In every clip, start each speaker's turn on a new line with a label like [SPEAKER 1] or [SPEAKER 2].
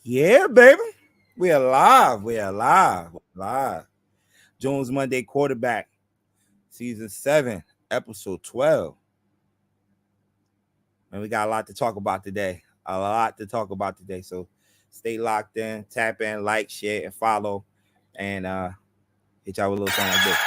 [SPEAKER 1] Yeah, baby. We're alive. We're alive. We're alive. Jones Monday quarterback, season 7, episode 12. And we got a lot to talk about today. A lot to talk about today. So stay locked in, tap in, like, share, and follow. And hit y'all with a little something like this.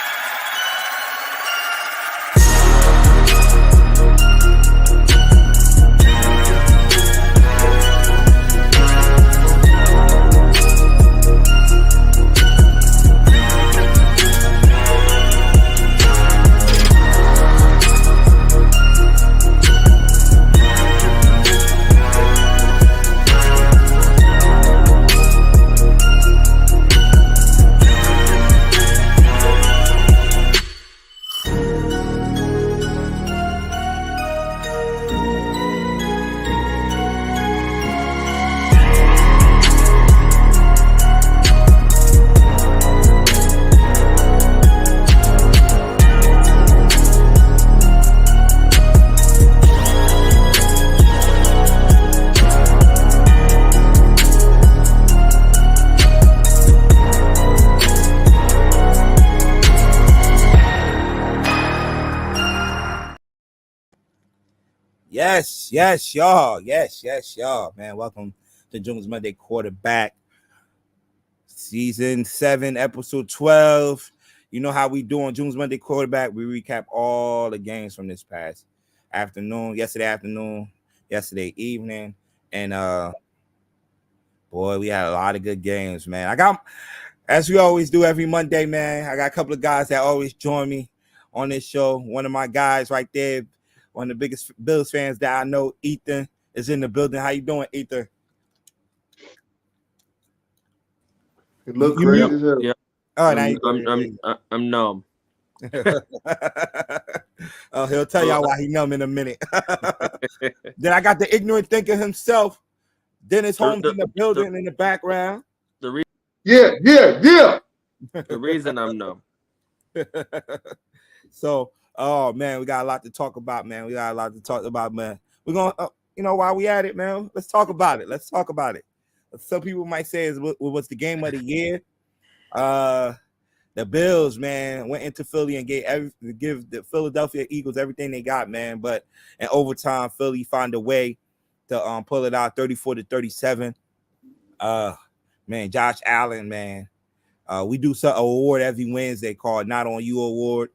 [SPEAKER 1] Yes, y'all. Yes, y'all. Man, welcome to Jones Monday quarterback, season 7, episode 12. You know how we do on Jones Monday quarterback. We recap all the games from this past yesterday evening, and boy, we had a lot of good games, man. I got, as we always do every Monday, man, I got a couple of guys that always join me on this show. One of my guys right there, one of the biggest Bills fans that I know, Ethan, is in the building. How you doing, Ethan?
[SPEAKER 2] It look crazy as hell.
[SPEAKER 3] Yeah. I'm numb.
[SPEAKER 1] Oh, he'll tell y'all why he numb in a minute. Then I got the ignorant thinker himself, Dennis Holmes, in the building in the background.
[SPEAKER 2] Yeah.
[SPEAKER 3] The reason I'm numb.
[SPEAKER 1] So, oh man, we got a lot to talk about, man. We're gonna, while we at it, man, let's talk about it. Some people might say it was the game of the year. The Bills, man, went into Philly and give the Philadelphia Eagles everything they got, man. But in overtime, Philly found a way to pull it out 34-37. Man, Josh Allen, man. We do some award every Wednesday called Not On You Award.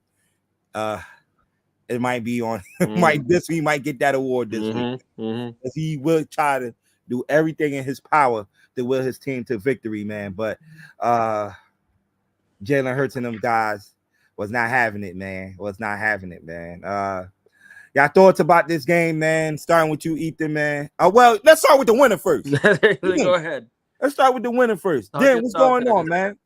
[SPEAKER 1] It might be on we might get that award this week. Mm-hmm. He will try to do everything in his power to will his team to victory, man. But Jalen Hurts and them guys was not having it, man. Y'all thoughts about this game, man? Starting with you, Ethan, man. Well, let's start with the winner first.
[SPEAKER 3] Go ahead.
[SPEAKER 1] Let's start with the winner first. Dan, what's going on, man?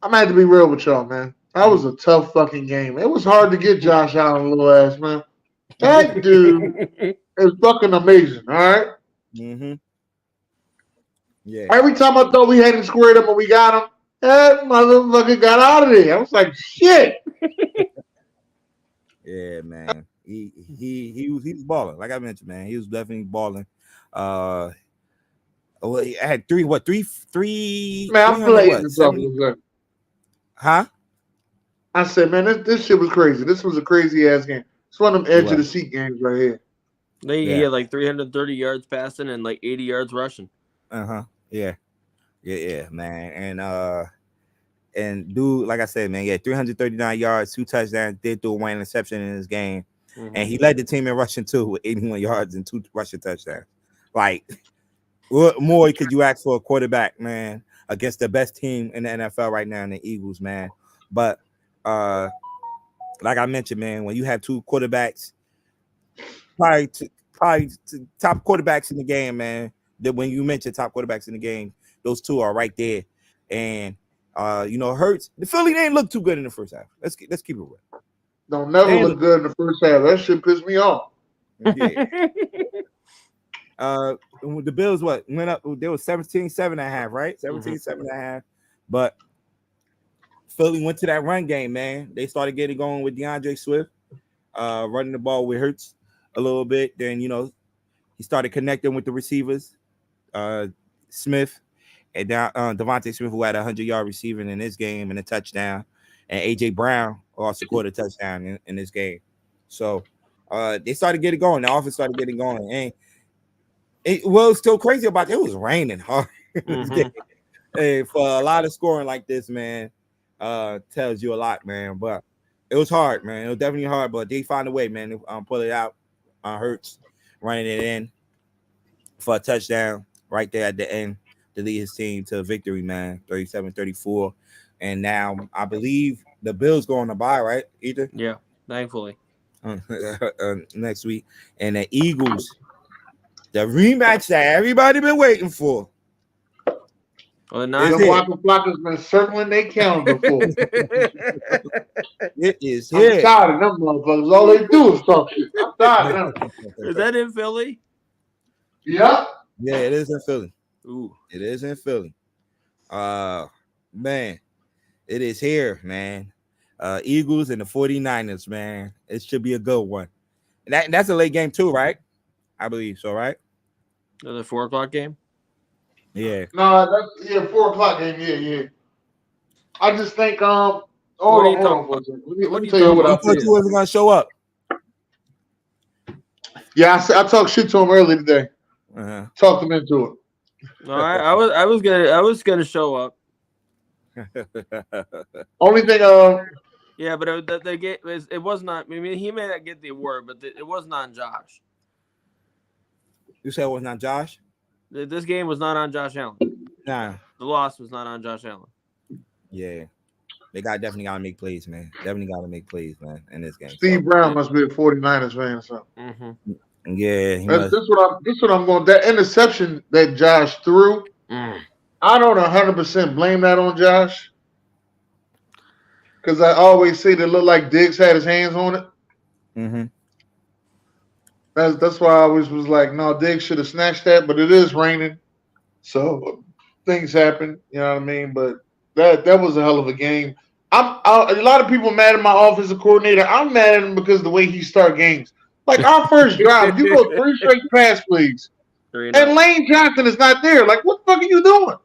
[SPEAKER 2] I'm gonna have to be real with y'all, man. That was a tough fucking game. It was hard to get Josh Allen, little ass, man. That dude is fucking amazing, all right?
[SPEAKER 1] Mm-hmm. Yeah.
[SPEAKER 2] Every time I thought we had him squared up and we got him, that motherfucker got out of there. I was like, shit.
[SPEAKER 1] Yeah, man. He was balling. Like I mentioned, man, he was definitely balling. Well, he had three.
[SPEAKER 2] Man, I'm playing something.
[SPEAKER 1] Huh?
[SPEAKER 2] I said, man, this shit was crazy. This was a crazy ass game. It's one of them edge of the seat games right here.
[SPEAKER 3] He had like 330 yards passing and like 80 yards rushing.
[SPEAKER 1] Yeah, man. And dude, like I said, man, 339 yards, 2 touchdowns, did throw one interception in this game, and he led the team in rushing too with 81 yards and 2 rushing touchdowns. Like, what more could you ask for a quarterback, man, against the best team in the NFL right now in the Eagles, man? But like I mentioned, man, when you have 2 quarterbacks, probably top quarterbacks in the game, man. That when you mentioned top quarterbacks in the game, those 2 are right there. And Hurts, the Philly didn't look too good in the first half. Let's keep it real.
[SPEAKER 2] Don't never look good in the first half. That shit pissed me off.
[SPEAKER 1] Yeah. The Bills went up. They were 17-7.5, right? 17-7.5. But Philly went to that run game, man. They started getting going with DeAndre Swift, running the ball with Hurts a little bit. Then he started connecting with the receivers. Smith, and Devontae Smith, who had 100-yard receiving in this game and a touchdown, and AJ Brown also scored a touchdown in this game. So they started getting going. The offense started getting going, and it was still crazy about it. It was raining hard in this game. Hey, for a lot of scoring like this, man, tells you a lot, man. But it was hard, man. It was definitely hard, but they found a way, man. To, pull it out. Hurts running it in for a touchdown right there at the end to lead his team to victory, man. 37-34. And now I believe the Bills go on the bye, right? Either?
[SPEAKER 3] Yeah, thankfully.
[SPEAKER 1] Next week. And the Eagles, the rematch that everybody been waiting for.
[SPEAKER 3] Well,
[SPEAKER 2] the Blockers been circling their calendar for.
[SPEAKER 1] It is
[SPEAKER 2] I'm
[SPEAKER 1] here.
[SPEAKER 2] tired of them motherfuckers. All they do is talk shit. I'm tired of them.
[SPEAKER 3] Is that in Philly?
[SPEAKER 2] Yep.
[SPEAKER 1] Yeah, it is in Philly.
[SPEAKER 3] Ooh.
[SPEAKER 1] It is in Philly. Man, it is here, man. Eagles and the 49ers, man. It should be a good one. And that's a late game too, right? I believe so, right?
[SPEAKER 3] The 4 o'clock game?
[SPEAKER 1] Yeah.
[SPEAKER 2] No, that's 4 o'clock game. Yeah. I just think hold
[SPEAKER 3] What
[SPEAKER 2] on. Let me tell you what
[SPEAKER 1] I
[SPEAKER 2] I
[SPEAKER 1] thought you wasn't gonna show up.
[SPEAKER 2] Yeah, I talked shit to him earlier today. Talked him into it.
[SPEAKER 3] No, I was gonna show up.
[SPEAKER 2] Only thing
[SPEAKER 3] Yeah, but it was not. I mean, he may not get the award, but it was not on Josh.
[SPEAKER 1] You said it was not Josh?
[SPEAKER 3] This game was not on Josh Allen.
[SPEAKER 1] Nah.
[SPEAKER 3] The loss was not on Josh Allen.
[SPEAKER 1] Yeah. They definitely gotta make plays, man. Definitely gotta make plays, man, in this game.
[SPEAKER 2] Steve Brown must be a 49ers fan or something.
[SPEAKER 1] Yeah,
[SPEAKER 2] this is what I'm going. That interception that Josh threw, I don't 100% blame that on Josh. Because I always say that it looked like Diggs had his hands on it. That's why I always was like, no, Diggs should have snatched that, but it is raining. So things happen, you know what I mean? But that was a hell of a game. A lot of people mad at my offensive coordinator. I'm mad at him because of the way he start games. Like our first drive, you go 3 straight pass plays, and Lane Johnson is not there. Like, what the fuck are you doing?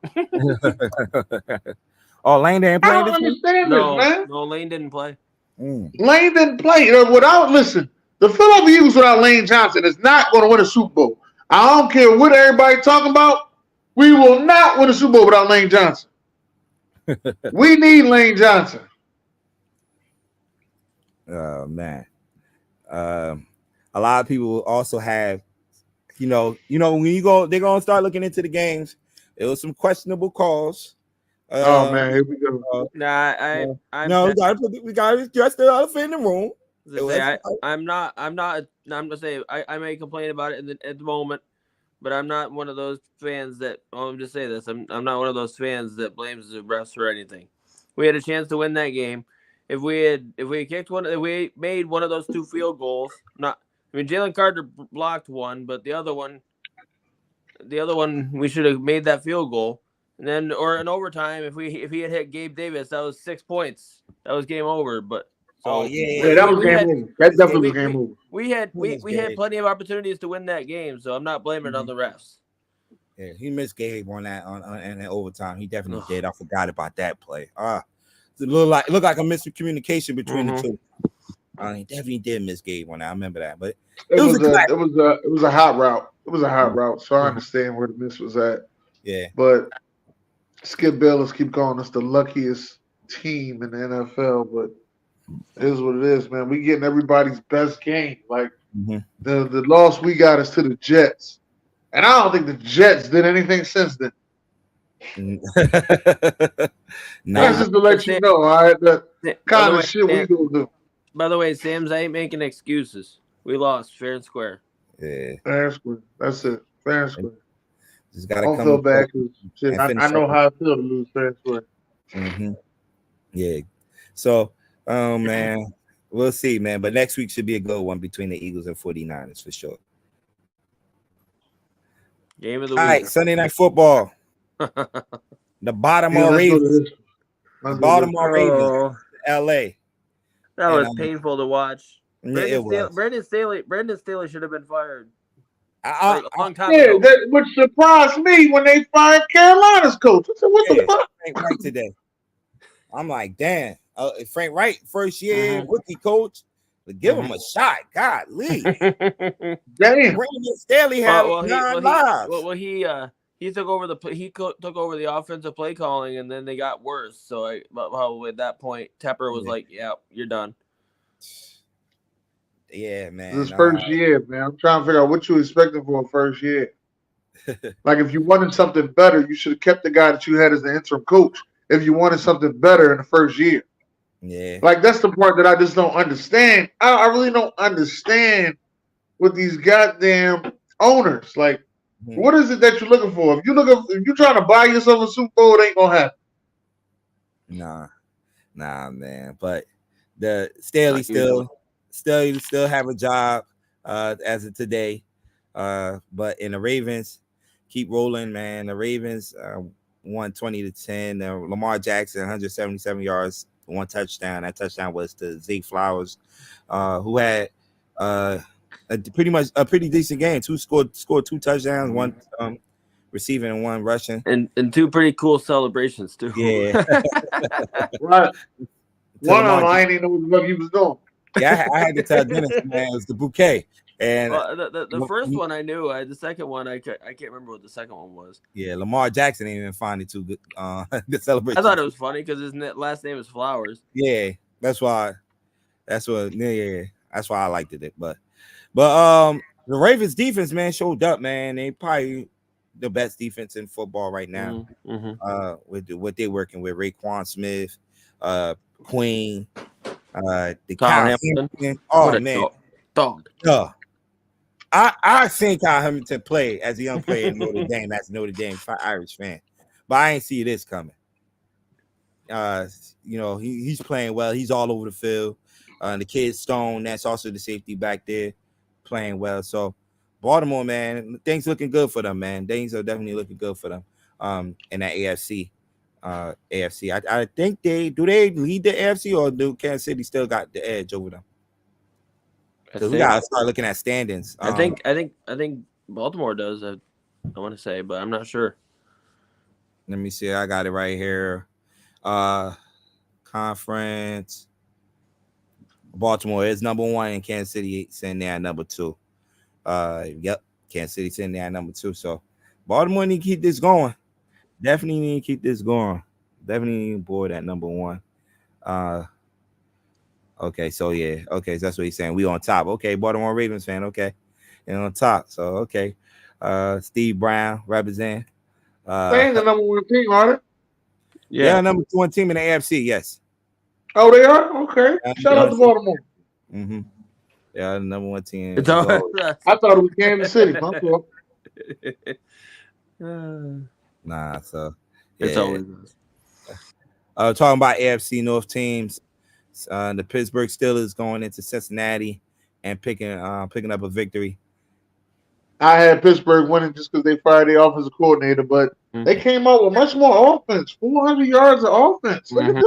[SPEAKER 1] Oh, Lane didn't play.
[SPEAKER 2] I don't understand this, man.
[SPEAKER 3] No, Lane didn't play.
[SPEAKER 2] Lane didn't play. Listen, the Philadelphia Eagles without Lane Johnson is not going to win a Super Bowl. I don't care what everybody talking about. We will not win a Super Bowl without Lane Johnson. We need Lane Johnson.
[SPEAKER 1] Oh man. A lot of people also have, when you go, they're gonna start looking into the games. There was some questionable calls.
[SPEAKER 2] Oh man, here we go.
[SPEAKER 1] We gotta address the elephant in the room.
[SPEAKER 3] I'm just saying I may complain about it at the moment, but I'm not one of those fans that. I'll just say this: I'm not one of those fans that blames the refs for anything. We had a chance to win that game. If we made one of those 2 field goals, Jalen Carter blocked one, but the other one, we should have made that field goal. And then, or in overtime, if he had hit Gabe Davis, that was 6 points. That was game over. But
[SPEAKER 2] that was game over. That definitely was game over.
[SPEAKER 3] We had plenty of opportunities to win that game, so I'm not blaming it on the refs.
[SPEAKER 1] Yeah, he missed Gabe on that in overtime. He definitely did. I forgot about that play. It looked like a miscommunication between the two. He definitely did miss Gabe on that. I remember that, but it
[SPEAKER 2] was a hot route. It was a hot route, so I understand where the miss was at.
[SPEAKER 1] Yeah,
[SPEAKER 2] but Skip Bayless keep calling us the luckiest team in the NFL, but it is what it is, man. We getting everybody's best game. Like the loss we got is to the Jets, and I don't think the Jets did anything since then. That's just to let you know, all right? The kind of shit we gonna do.
[SPEAKER 3] By the way, Sam's, I ain't making excuses. We lost fair and square.
[SPEAKER 1] Yeah,
[SPEAKER 2] fair and square. That's it. Fair and square.
[SPEAKER 1] Just gotta
[SPEAKER 2] don't feel bad because I know how I feel to lose fair and square.
[SPEAKER 1] Yeah. So, man, we'll see, man. But next week should be a good one between the Eagles and 49ers for sure.
[SPEAKER 3] Game of the week.
[SPEAKER 1] All right, Sunday Night Football. The Baltimore Ravens. Baltimore Ravens. LA.
[SPEAKER 3] That was painful to watch. Brendan Staley should have been fired. Like a long time
[SPEAKER 2] Yeah,
[SPEAKER 3] ago.
[SPEAKER 2] that which surprised me when they fired Carolina's coach. I said, "What the fuck?"
[SPEAKER 1] Frank Wright today. I'm like, damn. Frank Wright, first year
[SPEAKER 3] Mhm.
[SPEAKER 1] rookie coach, but give him a shot. Golly.
[SPEAKER 2] Damn.
[SPEAKER 1] Brandon Staley had
[SPEAKER 3] well,
[SPEAKER 1] 9 lives.
[SPEAKER 3] he took over took over the offensive play calling, and then they got worse. So at that point, Tepper was like, "Yeah, you're done."
[SPEAKER 1] Yeah,
[SPEAKER 2] This
[SPEAKER 1] man.
[SPEAKER 2] first year, man. I'm trying to figure out what you expecting for a first year. Like, if you wanted something better, you should have kept the guy that you had as the interim coach. If you wanted something better in the first year,
[SPEAKER 1] Yeah.
[SPEAKER 2] like that's the part that I just don't understand. I really don't understand with these goddamn owners. Like, what is it that you're looking for? If you're trying to buy yourself a Super Bowl, it ain't gonna happen.
[SPEAKER 1] Nah, man. But the Staley still have a job as of today. But in the Ravens, keep rolling, man. The Ravens won 20-10. Lamar Jackson, 177 yards, 1 touchdown. That touchdown was to Zeke Flowers, who had a pretty decent game. Scored 2 touchdowns, 1 receiving and 1 rushing.
[SPEAKER 3] And 2 pretty cool celebrations too.
[SPEAKER 1] Yeah.
[SPEAKER 2] Right. One of them, I didn't even know what he was doing.
[SPEAKER 1] Yeah, I had to tell Dennis, man, it was the bouquet. And
[SPEAKER 3] the first one I knew. The second one I can't remember what the second one was.
[SPEAKER 1] yeah, Lamar Jackson didn't even find it too good. Good celebration.
[SPEAKER 3] I thought it was funny because his last name is Flowers.
[SPEAKER 1] Yeah, that's why. That's what. Yeah, that's why I liked it. But the Ravens defense, man, showed up, man. They probably the best defense in football right now. With what they're working with, Raekwon Smith, Queen, the Kyle Hamilton. Oh man,
[SPEAKER 3] dog.
[SPEAKER 1] I seen Kyle Hamilton play as a young player in Notre Dame, as a Notre Dame Irish fan, but I ain't see this coming. He's playing well. He's all over the field. The kid Stone, that's also the safety back there, playing well. So Baltimore, man, things looking good for them, man. Things are definitely looking good for them. In that AFC. I think they lead the AFC, or do Kansas City still got the edge over them? Because we gotta start looking at standings.
[SPEAKER 3] I think Baltimore does. I want to say, but I'm not sure.
[SPEAKER 1] Let me see. I got it right here. Conference. Baltimore is number 1, and Kansas City sitting there at number 2. Yep, Kansas City sitting there at number 2. So Baltimore need to keep this going. Definitely need to keep this going. Definitely board at number 1. Okay, so yeah, okay, so that's what he's saying. We on top. Okay, Baltimore Ravens fan. Okay, and on top. So okay, Steve Brown represent.
[SPEAKER 2] They ain't the number 1 team, are they?
[SPEAKER 1] Yeah, number 1 team in the AFC. Yes.
[SPEAKER 2] Oh, they are. Okay. Shout out to Baltimore.
[SPEAKER 1] Mm-hmm. Yeah, the number 1 team.
[SPEAKER 2] I thought it was Kansas City. My fault.
[SPEAKER 1] Nah, so
[SPEAKER 3] it's always.
[SPEAKER 1] Talking about AFC North teams. The Pittsburgh Steelers going into Cincinnati and picking up a victory.
[SPEAKER 2] I had Pittsburgh winning just because they fired their offensive coordinator, but they came out with much more offense. 400 yards of offense. Look at them.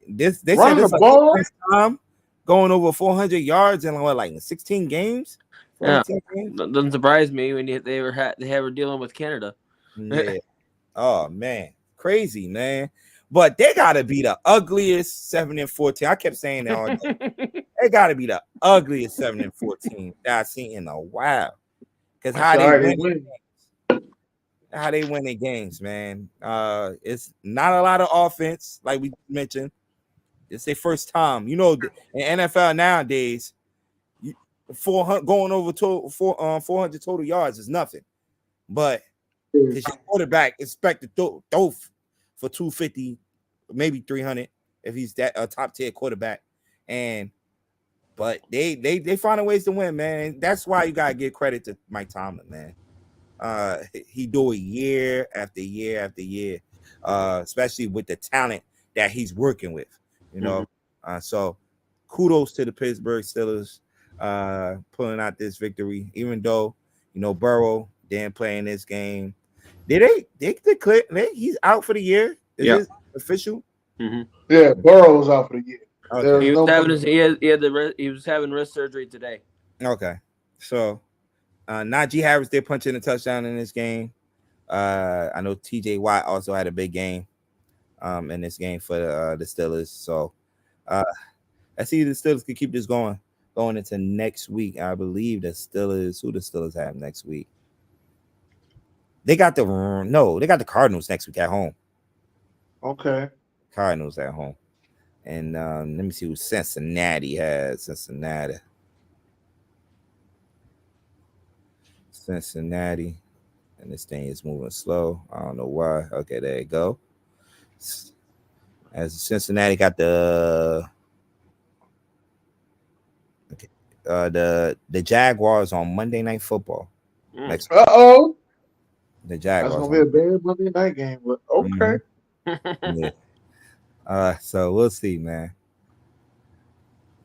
[SPEAKER 1] They said this is the first time going over 400 yards in 16 games.
[SPEAKER 3] Yeah, doesn't surprise me when they were dealing with Canada.
[SPEAKER 1] Yeah. Oh man, crazy man. But they gotta be the ugliest 7-14. I kept saying that all day. They gotta be the ugliest 7-14 that I've seen in a while. Because how they win their games, man. It's not a lot of offense, like we mentioned. It's their first time. In NFL nowadays, 400 going over 400 total yards is nothing. But because your quarterback expect to throw for 250, maybe 300 if he's that a top tier quarterback. But they finding ways to win, man. That's why you gotta give credit to Mike Tomlin, man. He do it year after year after year, especially with the talent that he's working with. So kudos to the Pittsburgh Steelers pulling out this victory, even though Burrow didn't play in this game. Did they declare he's out for the year? Is this official?
[SPEAKER 3] Mm-hmm.
[SPEAKER 2] Yeah, Burrow's out for the year.
[SPEAKER 3] Okay. He was having wrist surgery today.
[SPEAKER 1] Okay, so Najee Harris did punch in a touchdown in this game. I know TJ Watt also had a big game in this game for the Steelers. So I see the Steelers could keep this going into next week. I believe the Steelers have next week. They got the Cardinals next week at home.
[SPEAKER 2] Okay.
[SPEAKER 1] Cardinals at home. And let me see who Cincinnati has. Cincinnati. And this thing is moving slow. I don't know why. Okay, there you go. As Cincinnati got the Jaguars on Monday Night Football. Next week.
[SPEAKER 2] Uh-oh.
[SPEAKER 1] The Jaguars.
[SPEAKER 2] That's gonna be a bad Monday night game, but okay.
[SPEAKER 1] Yeah. So we'll see, man.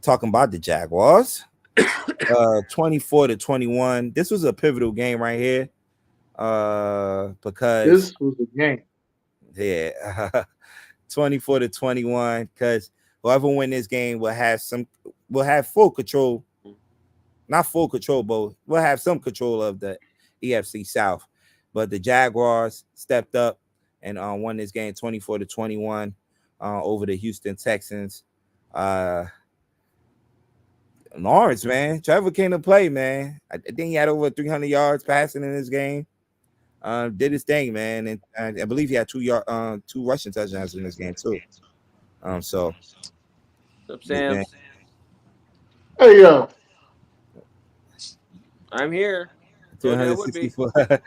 [SPEAKER 1] Talking about the Jaguars. 24-21. This was a pivotal game right here. Because
[SPEAKER 2] this was a game.
[SPEAKER 1] Yeah. 24-21. Because whoever win this game will have full control. Not full control, but we'll have some control of the EFC South. But the Jaguars stepped up and won this game 24-21 over the Houston Texans. Lawrence, man, Trevor came to play, man. I think he had over 300 yards passing in this game. Did his thing, man, and I believe he had two rushing touchdowns in this game too. So,
[SPEAKER 3] What's up, Sam?
[SPEAKER 1] Man.
[SPEAKER 2] Hey, yo.
[SPEAKER 3] I'm here.
[SPEAKER 1] 364.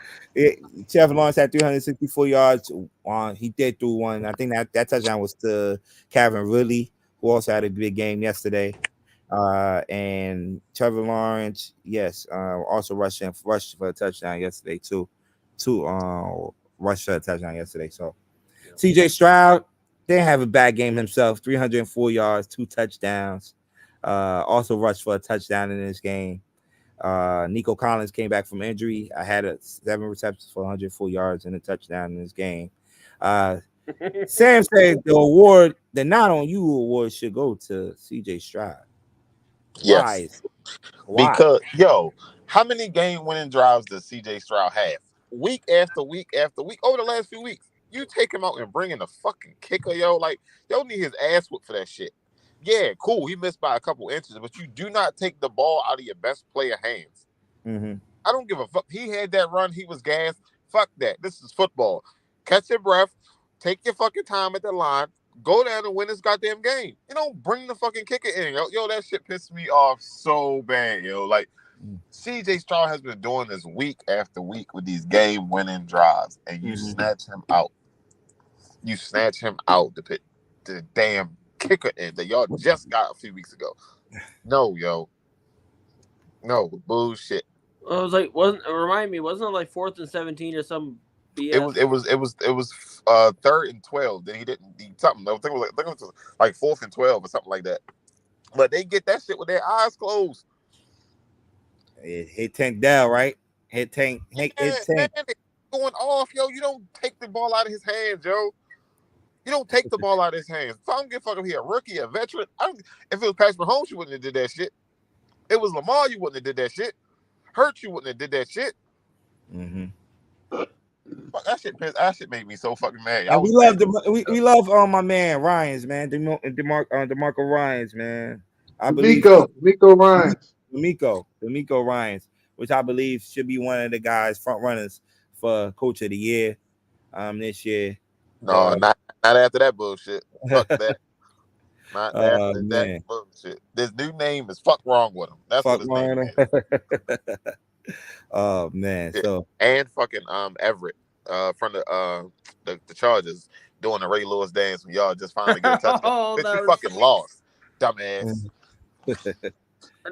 [SPEAKER 1] Trevor Lawrence had 364 yards. He did through one. I think that touchdown was to Calvin Ridley, who also had a big game yesterday. And Trevor Lawrence, yes, also rushed for a touchdown yesterday too. Rushed for a touchdown yesterday. So CJ Stroud didn't have a bad game himself. 304 yards, 2 touchdowns. Also rushed for a touchdown in this game. Nico Collins came back from injury. I had 7 receptions for 104 yards and a touchdown in this game. Sam said the Not On You award should go to CJ Stroud.
[SPEAKER 4] Yes.
[SPEAKER 1] Why?
[SPEAKER 4] Because, how many game-winning drives does CJ Stroud have? Week after week after week, over the last few weeks, you take him out and bring in a fucking kicker, Like, need his ass whooped for that shit. Yeah, cool. He missed by a couple inches, but you do not take the ball out of your best player hands.
[SPEAKER 1] Mm-hmm.
[SPEAKER 4] I don't give a fuck. He had that run. He was gassed. Fuck that. This is football. Catch your breath. Take your fucking time at the line. Go down and win this goddamn game. You don't bring the fucking kicker in, yo. That shit pissed me off so bad, Like, CJ Stroud has been doing this week after week with these game-winning drives, and you snatch him out. You snatch him out to put the damn kicker in that y'all just got a few weeks ago. No, bullshit.
[SPEAKER 3] Well, it was remind me, wasn't it like 4th and 17 or some BS?
[SPEAKER 4] It was 3rd and 12. Then he didn't something. I think it was like 4th and 12 or something like that. But they get that shit with their eyes closed.
[SPEAKER 1] Hit Tank down, right? Hit Tank. Hit Tank.
[SPEAKER 4] Man, going off, You don't take the ball out of his hands, You don't take the ball out of his hands. So I don't give a fuck if he a rookie, a veteran. If it was Patrick Mahomes, you wouldn't have did that shit. If it was Lamar, you wouldn't have did that shit. Hurt, you wouldn't have did that shit.
[SPEAKER 1] Mm-hmm.
[SPEAKER 4] Fuck, that shit made me so fucking mad.
[SPEAKER 1] We love my man Ryans, man. DeMarco Ryans, man. I believe
[SPEAKER 2] D'Amico Ryans.
[SPEAKER 1] D'Amico Ryans, which I believe should be one of the guys front runners for Coach of the Year this year.
[SPEAKER 4] No, not after that bullshit. Fuck that. Not after that bullshit. This new name is fuck wrong with him. That's
[SPEAKER 1] fuck
[SPEAKER 4] what his name is.
[SPEAKER 1] Oh man.
[SPEAKER 4] Yeah.
[SPEAKER 1] So
[SPEAKER 4] and fucking Everett from the Chargers doing the Ray Lewis dance when y'all just finally get a touchdown. You fucking lost, dumbass.
[SPEAKER 3] I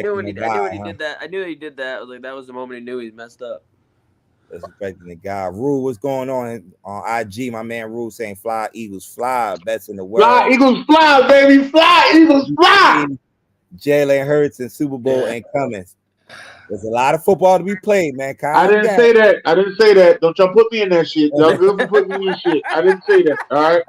[SPEAKER 3] knew when he did that. I knew he did that. I was like, that was the moment he knew he messed up.
[SPEAKER 1] Disrespecting the guy. Rule, what's going on IG? My man Rule saying fly Eagles fly, best in the world.
[SPEAKER 2] Fly Eagles fly, baby. Fly Eagles fly.
[SPEAKER 1] Jalen Hurts and Super Bowl ain't coming. There's a lot of football to be played, man.
[SPEAKER 2] I didn't say that. Don't y'all put me in that shit. Y'all good for putting me in shit. I didn't say that. All right.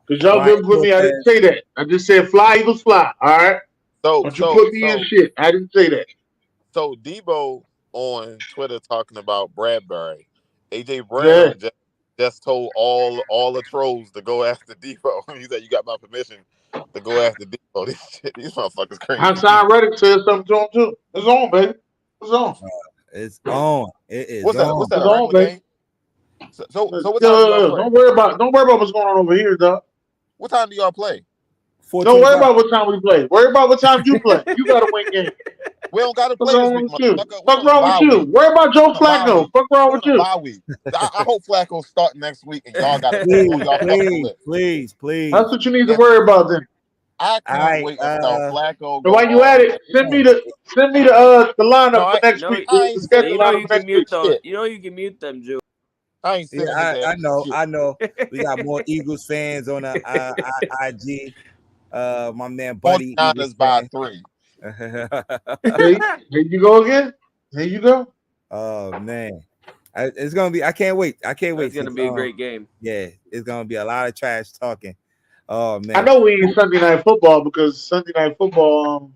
[SPEAKER 2] Because y'all good for putting me. I didn't say that. I just said fly Eagles fly. All right. Don't you put me in shit. I didn't say that.
[SPEAKER 4] So Debo on Twitter talking about Bradbury. AJ Brown just told all the trolls to go after Debo. He said, "You got my permission to go after Debo." These motherfuckers crazy.
[SPEAKER 2] Hassan Reddick said something to him too. It's on, baby. It's on.
[SPEAKER 1] It's on. It is
[SPEAKER 4] What's
[SPEAKER 1] on.
[SPEAKER 4] What's that?
[SPEAKER 2] It's
[SPEAKER 4] A
[SPEAKER 2] on,
[SPEAKER 4] regular
[SPEAKER 2] baby.
[SPEAKER 4] game? So what time do y'all play?
[SPEAKER 2] Don't worry about what's going on over here, dog.
[SPEAKER 4] What time do y'all play?
[SPEAKER 2] Don't worry about what time we play. Worry about what time you play. You got to win game.
[SPEAKER 4] We don't got to
[SPEAKER 2] What's
[SPEAKER 4] play this
[SPEAKER 2] wrong
[SPEAKER 4] week,
[SPEAKER 2] with you?
[SPEAKER 4] motherfucker.
[SPEAKER 2] Fuck wrong with you? Worry about Joe Flacco. Fuck wrong with you?
[SPEAKER 4] Bye week. I hope Flacco start next week, and y'all got to pull y'all fucking lip.
[SPEAKER 1] Please.
[SPEAKER 2] That's what you need to worry about then.
[SPEAKER 4] I can't wait until Flacco.
[SPEAKER 2] So while you at it, send me the lineup for next week.
[SPEAKER 3] You know you can mute those. You know you can mute them, Joe.
[SPEAKER 4] I ain't sending
[SPEAKER 1] I know. We got more Eagles fans on the IG. My man Buddy.
[SPEAKER 4] Eagles by 3.
[SPEAKER 2] Here you go again. Here you go.
[SPEAKER 1] Oh man, it's gonna be. I can't wait.
[SPEAKER 3] It's gonna be a great game.
[SPEAKER 1] Yeah, it's gonna be a lot of trash talking. Oh man,
[SPEAKER 2] I know we ain't Sunday Night Football because Sunday Night Football.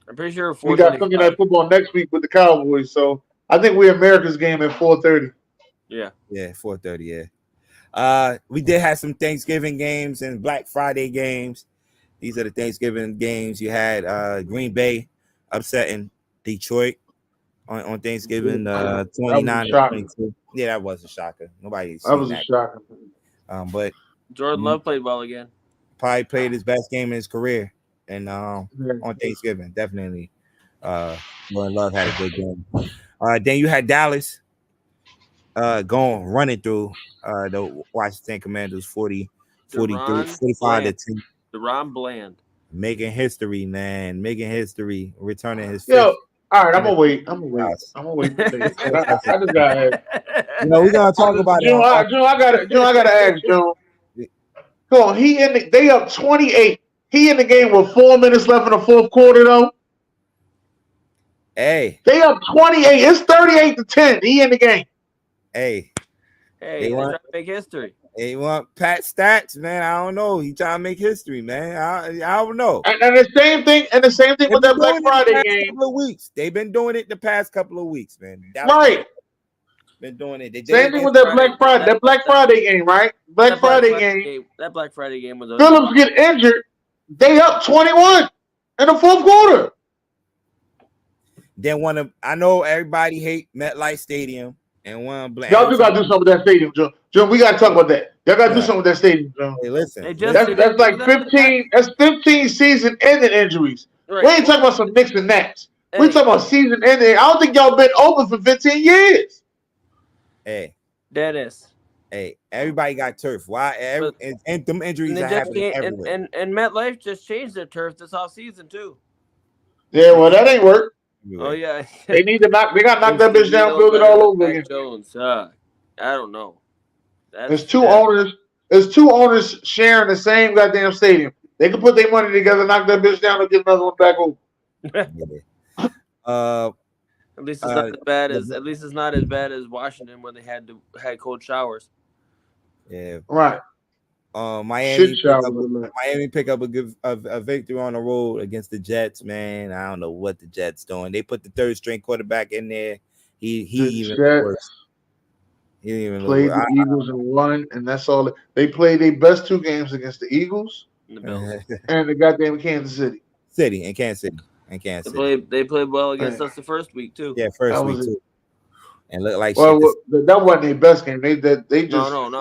[SPEAKER 3] I'm pretty sure
[SPEAKER 2] we got Sunday Night Football next week with the Cowboys. So I think we're America's game at 4:30.
[SPEAKER 3] Yeah,
[SPEAKER 1] 4:30. Yeah. We did have some Thanksgiving games and Black Friday games. These are the Thanksgiving games. You had Green Bay upsetting Detroit on Thanksgiving, 29-22. Yeah, that was a shocker. Nobody.
[SPEAKER 2] That was a shocker.
[SPEAKER 1] But
[SPEAKER 3] Jordan Love played well again.
[SPEAKER 1] Probably played his best game in his career, and on Thanksgiving, definitely. Jordan Love had a good game. Then you had Dallas running through the Washington Commanders 45 to 10.
[SPEAKER 3] DeRon Bland
[SPEAKER 1] making history, man. Making history. Returning his
[SPEAKER 2] all right, I'm gonna wait. I just got asked.
[SPEAKER 1] We're gonna talk about it.
[SPEAKER 2] I gotta ask Joe. Come on, they up 28. He in the game with 4 minutes left in the fourth quarter though.
[SPEAKER 1] Hey.
[SPEAKER 2] They up 28. It's 38-10. He in the game.
[SPEAKER 3] Hey, they trying to make history.
[SPEAKER 1] He want Pat stats, man. I don't know. He trying to make history, man. I don't know.
[SPEAKER 2] And the same thing with that Black Friday game.
[SPEAKER 1] Couple of weeks. They've been doing it the past couple of weeks, man.
[SPEAKER 2] Right.
[SPEAKER 1] Been doing it.
[SPEAKER 2] Same thing with that Black Friday. That Black Friday game, right? Black Friday game.
[SPEAKER 3] That Black Friday game was.
[SPEAKER 2] Phillips get injured. They up 21 in the fourth quarter.
[SPEAKER 1] Then I know everybody hate MetLife Stadium. And
[SPEAKER 2] y'all do gotta do something with that stadium, Joe. Joe, we gotta talk about that. Y'all gotta do something with that stadium, Joe.
[SPEAKER 1] Hey, listen.
[SPEAKER 2] That's like 15. That's 15 season-ending injuries. Right. We ain't talking about some Knicks and Nets. We talking about season-ending. I don't think y'all been open for 15 years.
[SPEAKER 1] Hey,
[SPEAKER 3] Dennis.
[SPEAKER 1] Hey, everybody got turf. Why? And them injuries are happening everywhere.
[SPEAKER 3] And MetLife just changed their turf this offseason too.
[SPEAKER 2] Yeah, well, that ain't work.
[SPEAKER 3] Oh yeah,
[SPEAKER 2] they need to knock. They got to knock that bitch down, build it all over again.
[SPEAKER 3] Jones, I don't know.
[SPEAKER 2] There's two owners. There's two owners sharing the same goddamn stadium. They can put their money together, knock that bitch down, and get another one back over.
[SPEAKER 3] At least it's not as bad as. At least it's not as bad as Washington when they had cold showers.
[SPEAKER 1] Yeah.
[SPEAKER 2] Right.
[SPEAKER 1] Miami pick up a victory on the road against the Jets, man. I don't know what the Jets doing. They put the third string quarterback in there. He even worse. He didn't even
[SPEAKER 2] played the Eagles and won, and that's all. They played their best two games against the Eagles
[SPEAKER 3] and the Bills
[SPEAKER 2] and the goddamn Kansas City.
[SPEAKER 3] They played well against us the first week too.
[SPEAKER 1] Yeah, first week too. And look like
[SPEAKER 2] that wasn't their best game. They just won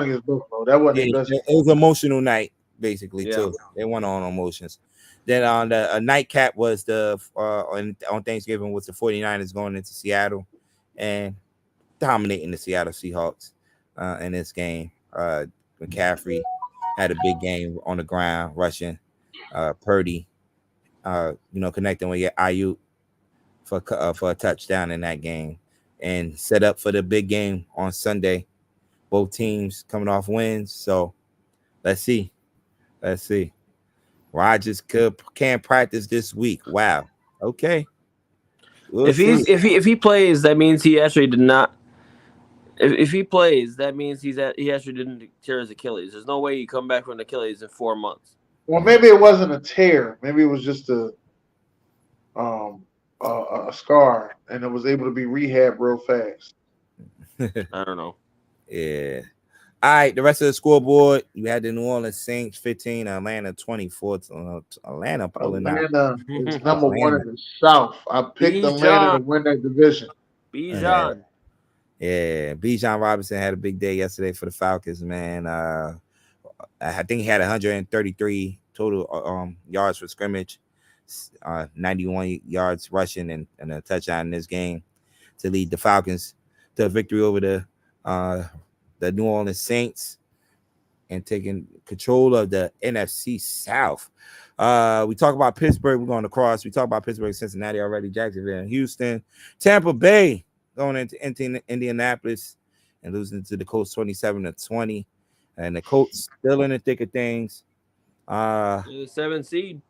[SPEAKER 2] against Buffalo. That wasn't their best game.
[SPEAKER 1] It was an emotional night, basically, too. They went on emotions. Then on the nightcap was on Thanksgiving was the 49ers going into Seattle and dominating the Seattle Seahawks in this game. McCaffrey had a big game on the ground, rushing. Purdy, connecting with Ayuk for a touchdown in that game and set up for the big game on Sunday. Both teams coming off wins, so let's see. Rodgers can't practice this week. Wow. Okay.
[SPEAKER 3] If he plays, that means he actually did not. If he plays, that means he actually didn't tear his Achilles. There's no way you come back from an Achilles in 4 months.
[SPEAKER 2] Well, maybe it wasn't a tear. Maybe it was just a a scar and it was able to be rehabbed real fast.
[SPEAKER 3] I don't know.
[SPEAKER 1] Yeah. All right, the rest of the scoreboard, you had the New Orleans Saints 15, Atlanta 24. Atlanta pulling out.
[SPEAKER 2] Atlanta is number one
[SPEAKER 1] Atlanta.
[SPEAKER 2] in the South. I picked Atlanta to
[SPEAKER 3] Bijan.
[SPEAKER 2] win that division.
[SPEAKER 3] Bijan.
[SPEAKER 1] Yeah, Bijan Robinson had a big day yesterday for the Falcons, man. I think he had 133 total yards for scrimmage, 91 yards rushing, and a touchdown in this game to lead the Falcons to a victory over the New Orleans Saints and taking control of the NFC South. We talk about Pittsburgh. We're going across. We talk about Pittsburgh, Cincinnati already, Jacksonville, and Houston, Tampa Bay going into Indianapolis and losing to the Colts 27-20, and the Colts still in the thick of things.
[SPEAKER 3] They're the 7th seed.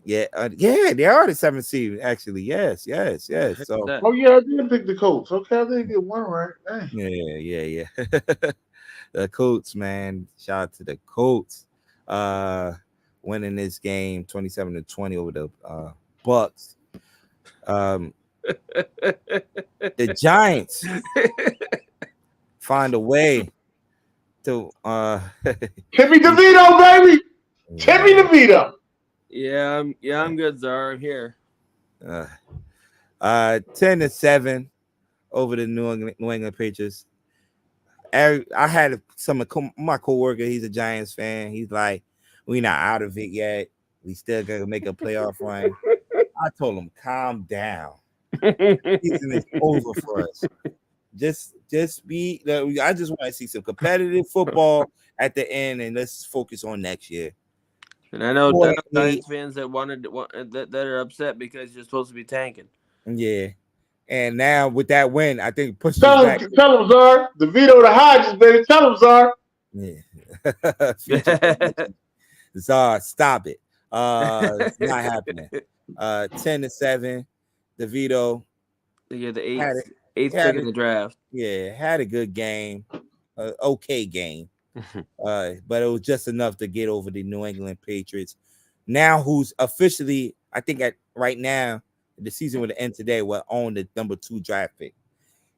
[SPEAKER 1] Yeah, they are the 7th seed actually. Yes. So,
[SPEAKER 2] Oh yeah, I did pick the Colts. Okay, I did get one right. Dang.
[SPEAKER 1] yeah. The Colts, man. Shout out to the Colts. Winning this game 27-20 over the Bucks. The Giants find a way to
[SPEAKER 2] Timmy DeVito, baby. Timmy DeVito.
[SPEAKER 3] Yeah, I'm good, Czar. I'm here.
[SPEAKER 1] 10-7 over the New England Patriots. I had some of my coworker. He's a Giants fan. He's like, "We not out of it yet. We still gotta make a playoff run." I told him, "Calm down. Season is over for us. Just be. I just want to see some competitive football at the end, and let's focus on next year."
[SPEAKER 3] And I know Giants fans that that are upset because you're supposed to be tanking.
[SPEAKER 1] Yeah. And now with that win, I think push
[SPEAKER 2] tell
[SPEAKER 1] back.
[SPEAKER 2] Him, Czar. DeVito the Hodges, baby. Tell him, Czar.
[SPEAKER 1] Yeah. Czar, stop it. It's not happening. 10-7. DeVito.
[SPEAKER 3] You're the eighth pick in the draft.
[SPEAKER 1] Yeah, had a good game. Okay game. But it was just enough to get over the New England Patriots. Now who's officially, I think right now, the season will end today, will own the number 2 draft pick.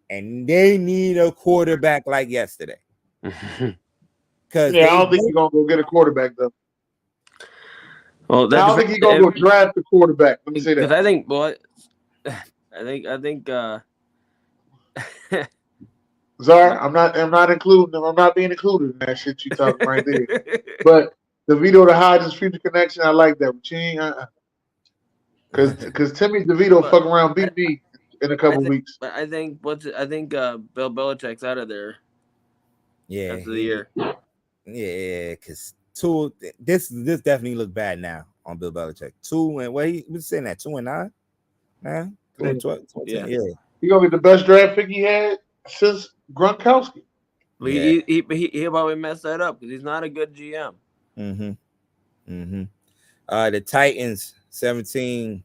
[SPEAKER 1] And they need a quarterback like yesterday.
[SPEAKER 2] I don't think he's gonna go get a quarterback though.
[SPEAKER 3] Well,
[SPEAKER 2] I don't think he's gonna go draft the quarterback. Let me say that.
[SPEAKER 3] Because I think
[SPEAKER 2] Czar, I'm not including him. I'm not being included in that shit you talking right there. But DeVito the Hodges future connection, I like that. But you ain't because Timmy DeVito fuck around beat me in a couple weeks.
[SPEAKER 3] But I think Bill Belichick's out of there.
[SPEAKER 1] Yeah,
[SPEAKER 3] after the year.
[SPEAKER 1] Yeah, because this definitely look bad now on Bill Belichick. 2 and what he was saying that 2-9, man. 12,
[SPEAKER 2] yeah. He gonna get the best draft pick he had since Gronkowski.
[SPEAKER 3] Well, yeah. He'll probably mess that up because he's not a good GM.
[SPEAKER 1] The Titans 17,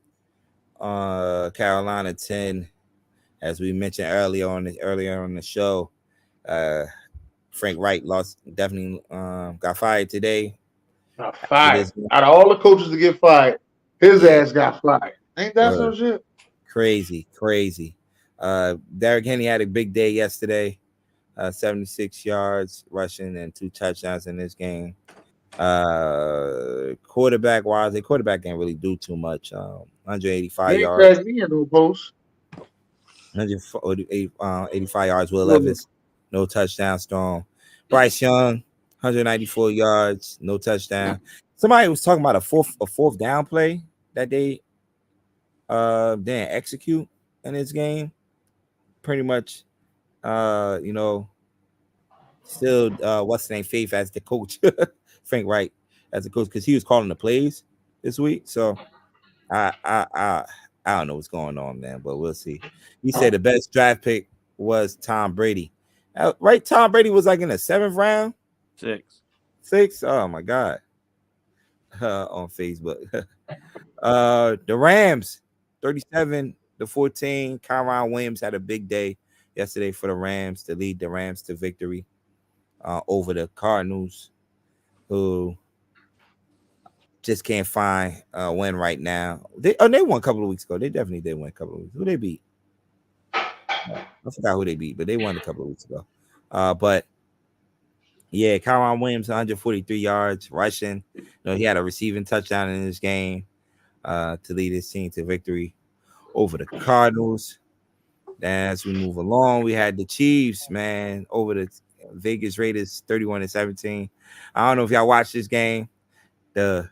[SPEAKER 1] Carolina 10. As we mentioned earlier on the show, Frank Wright definitely got fired today.
[SPEAKER 2] Got fired. Out of all the coaches to get fired, his ass got fired. Ain't that some shit?
[SPEAKER 1] Crazy. Derrick Henry had a big day yesterday. 76 yards rushing and 2 touchdowns in this game. Quarterback wise, the quarterback can't really do too much. 185 yards. 185 yards. Will Levis, no touchdowns thrown. Bryce Young, 194 yards, no touchdown. Somebody was talking about a fourth down play that they didn't execute in this game. Pretty much, still what's the name? Faith as the coach, Frank Wright as the coach, because he was calling the plays this week. So I don't know what's going on, man, but we'll see. He said the best draft pick was Tom Brady. Right? Tom Brady was like in the 7th round. 6. Oh my God. On Facebook. The Rams 37-14. Kyron Williams had a big day yesterday for the Rams to lead the Rams to victory over the Cardinals, who just can't find a win right now. They won a couple of weeks ago. They definitely did win a couple of weeks. Who they beat? I forgot who they beat, but they won a couple of weeks ago. But yeah, Kyron Williams, 143 yards rushing. He had a receiving touchdown in this game to lead his team to victory over the Cardinals. As we move along, we had the Chiefs, man, over the Vegas Raiders, 31-17. I don't know if y'all watched this game. The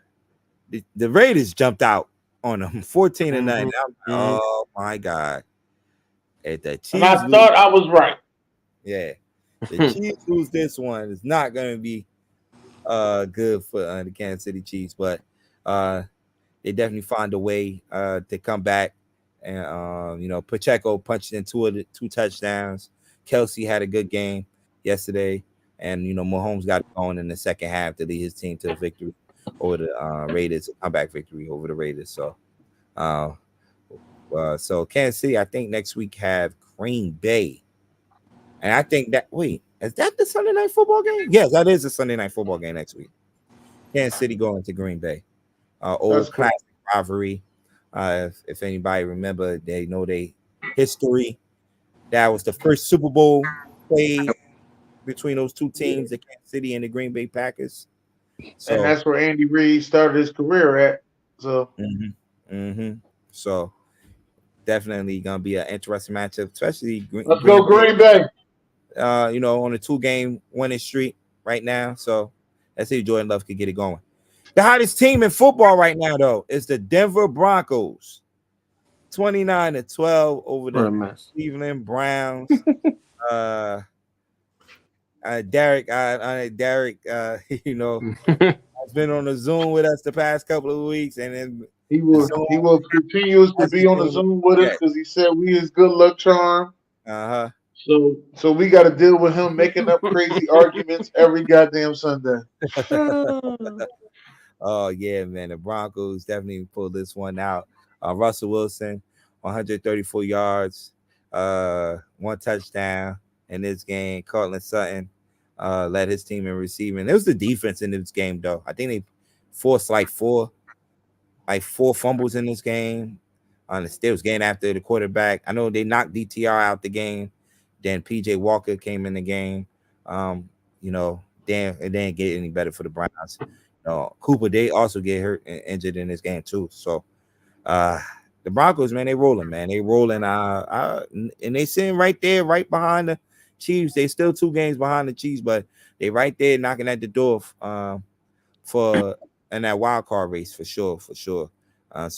[SPEAKER 1] Raiders jumped out on them, 14-9. Oh my God! At the Chiefs,
[SPEAKER 2] and I thought I was right.
[SPEAKER 1] Yeah, the Chiefs lose this one. It's not going to be good for the Kansas City Chiefs, but they definitely find a way to come back. And Pacheco punched in two touchdowns. Kelsey had a good game yesterday, and Mahomes got going in the second half to lead his team to a victory over the Raiders, a comeback victory over the Raiders. So, so Kansas City, I think next week have Green Bay, and I think is that the Sunday night football game? Yes, that is a Sunday night football game next week. Kansas City going to Green Bay, old classic rivalry. If anybody remember, they know they history. That was the first Super Bowl played between those two teams, the Kansas City and the Green Bay Packers. So,
[SPEAKER 2] and that's where Andy Reid started his career at. So,
[SPEAKER 1] so definitely gonna be an interesting matchup, especially
[SPEAKER 2] let's go Green Bay.
[SPEAKER 1] On a 2-game winning streak right now. So let's see if Jordan Love could get it going. The hottest team in football right now, though, is the Denver Broncos, 29-12 over the Cleveland Browns. Derek, has been on the Zoom with us the past couple of weeks, and then
[SPEAKER 2] he will continue to be on the Zoom with us because he said we his good luck charm. So we got to deal with him making up crazy arguments every goddamn Sunday.
[SPEAKER 1] Oh yeah, man! The Broncos definitely pulled this one out. Russell Wilson, 134 yards, 1 touchdown in this game. Cortland Sutton led his team in receiving. It was the defense in this game, though. I think they forced like four fumbles in this game. They was getting after the quarterback. I know they knocked DTR out the game. Then PJ Walker came in the game. It didn't get any better for the Browns. Cooper, they also get hurt and injured in this game too. So the Broncos, man, they rolling, man. They rolling. And they sitting right there, right behind the Chiefs. They still 2 games behind the Chiefs, but they right there knocking at the door for in that wild card race for sure. So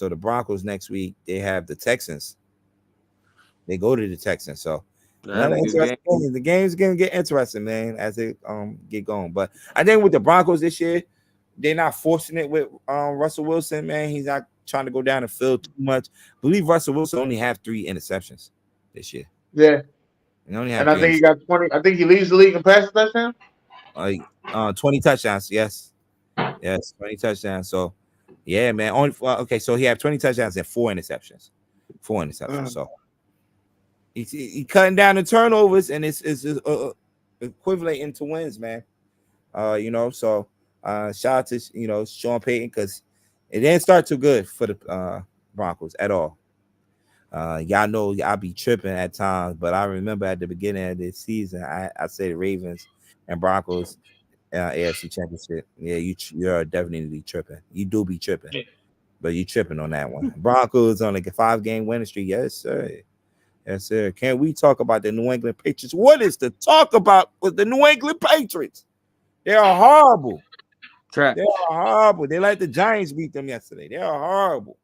[SPEAKER 1] the Broncos next week, they have the Texans. They go to the Texans. So the game's gonna get interesting, man, as they get going. But I think with the Broncos this year, they're not forcing it with Russell Wilson, man. He's not trying to go down the field too much. I believe Russell Wilson only have 3 interceptions this year.
[SPEAKER 2] Yeah.
[SPEAKER 1] And
[SPEAKER 2] I think he got 20. I think he leads the league in passing touchdowns.
[SPEAKER 1] 20 touchdowns, yes, 20 touchdowns. So yeah, man. So he had 20 touchdowns and 4 interceptions. So he cutting down the turnovers, and it's equivalent to wins, man. So shout out to Sean Payton, because it didn't start too good for the Broncos at all. Y'all know I'll be tripping at times, but I remember at the beginning of this season, I say the Ravens and Broncos AFC Championship. Yeah, you're definitely tripping. You do be tripping, but you tripping on that one. Broncos on a 5-game winning streak. Yes, sir. Yes, sir. Can we talk about the New England Patriots? What is to talk about with the New England Patriots? They are horrible. They are horrible. They let the Giants beat them yesterday. They are horrible.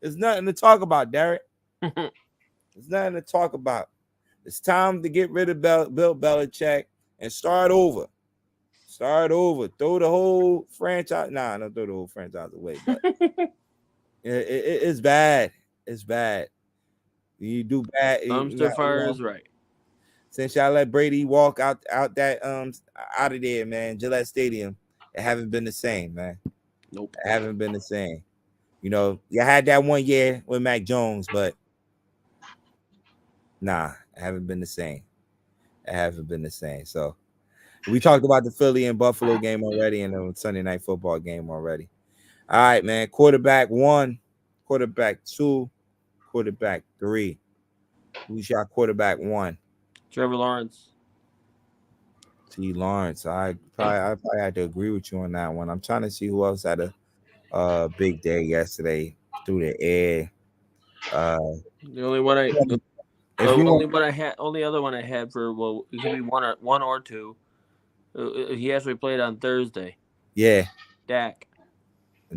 [SPEAKER 1] There's nothing to talk about, Derek. There's nothing to talk about. It's time to get rid of Bill Belichick and start over. Throw the whole franchise. Nah, don't throw the whole franchise away. But it's bad. It's bad. You do bad.
[SPEAKER 3] Dumpster fire is right.
[SPEAKER 1] Since y'all let Brady walk out of there, man, Gillette Stadium, it haven't been the same, man.
[SPEAKER 3] Nope.
[SPEAKER 1] It haven't been the same. You had that 1 year with Mac Jones, but nah, it haven't been the same. So we talked about the Philly and Buffalo game already, and the Sunday night football game already. All right, man. Quarterback 1, quarterback 2, quarterback 3. Who's your quarterback 1?
[SPEAKER 3] Trevor Lawrence.
[SPEAKER 1] T. Lawrence. I probably had to agree with you on that one. I'm trying to see who else had a big day yesterday through the air. Uh,
[SPEAKER 3] The only one I, the
[SPEAKER 1] if you
[SPEAKER 3] only
[SPEAKER 1] want,
[SPEAKER 3] one I had, only other one I had for it could be one or two. He actually played on Thursday.
[SPEAKER 1] yeah,
[SPEAKER 3] Dak.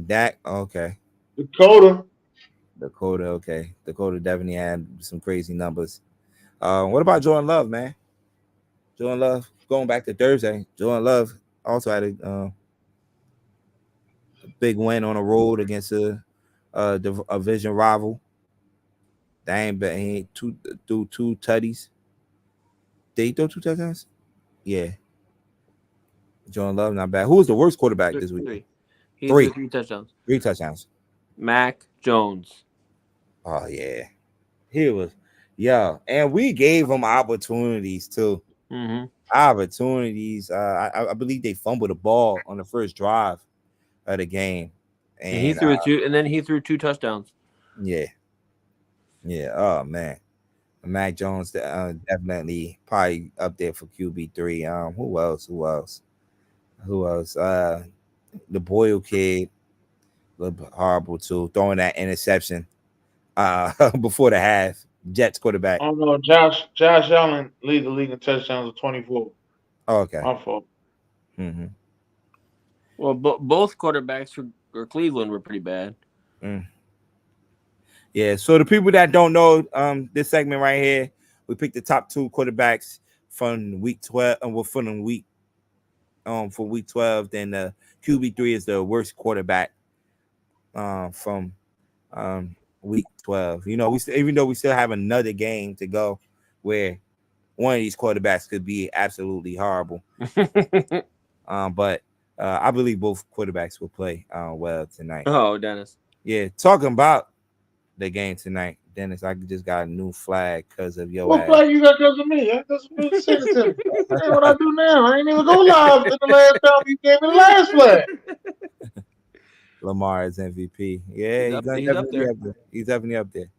[SPEAKER 1] Dak. Okay,
[SPEAKER 2] Dakota.
[SPEAKER 1] Dakota. Okay, Dakota definitely had some crazy numbers. What about Jordan Love, man? Jordan Love going back to Thursday. Jordan Love also had a big win on the road against a division rival. They ain't bet he ain't threw 2 tutties. Did he throw 2 touchdowns? Yeah. Jordan Love not bad. Who was the worst quarterback this week?
[SPEAKER 3] Three. He threw
[SPEAKER 1] Three.
[SPEAKER 3] 3 touchdowns.
[SPEAKER 1] 3 touchdowns.
[SPEAKER 3] Mac Jones.
[SPEAKER 1] Oh yeah. He was and we gave him opportunities too.
[SPEAKER 3] Mm-hmm.
[SPEAKER 1] Opportunities. I believe they fumbled the ball on the first drive of the game.
[SPEAKER 3] And he
[SPEAKER 1] And
[SPEAKER 3] threw two, and then he threw 2 touchdowns.
[SPEAKER 1] yeah. Yeah. Oh man. Mac Jones definitely probably up there for QB3. Who else? Who else? The Boyle kid, a little bit horrible too, throwing that interception before the half. Jets quarterback.
[SPEAKER 2] Oh no, Josh Allen lead the league in touchdowns with 24.
[SPEAKER 1] Oh, okay.
[SPEAKER 2] My fault.
[SPEAKER 1] Mm-hmm.
[SPEAKER 3] Well, both quarterbacks for Cleveland were pretty bad.
[SPEAKER 1] Yeah. So the people that don't know, this segment right here, we picked the top 2 quarterbacks from week 12, and from week, for week 12. Then the QB3 is the worst quarterback, from week 12. You know, even though we still have another game to go, where one of these quarterbacks could be absolutely horrible. But I believe both quarterbacks will play well tonight.
[SPEAKER 3] Oh, Dennis.
[SPEAKER 1] Yeah, talking about the game tonight, Dennis. I just got a new flag because of your
[SPEAKER 2] What
[SPEAKER 1] ass.
[SPEAKER 2] flag you got because of me? That's what you sent it to me. That's what I do now. I ain't even go live to the last time you gave me the last flag.
[SPEAKER 1] Lamar is MVP. Yeah, he's
[SPEAKER 3] He's up there.
[SPEAKER 1] up there. He's definitely up there.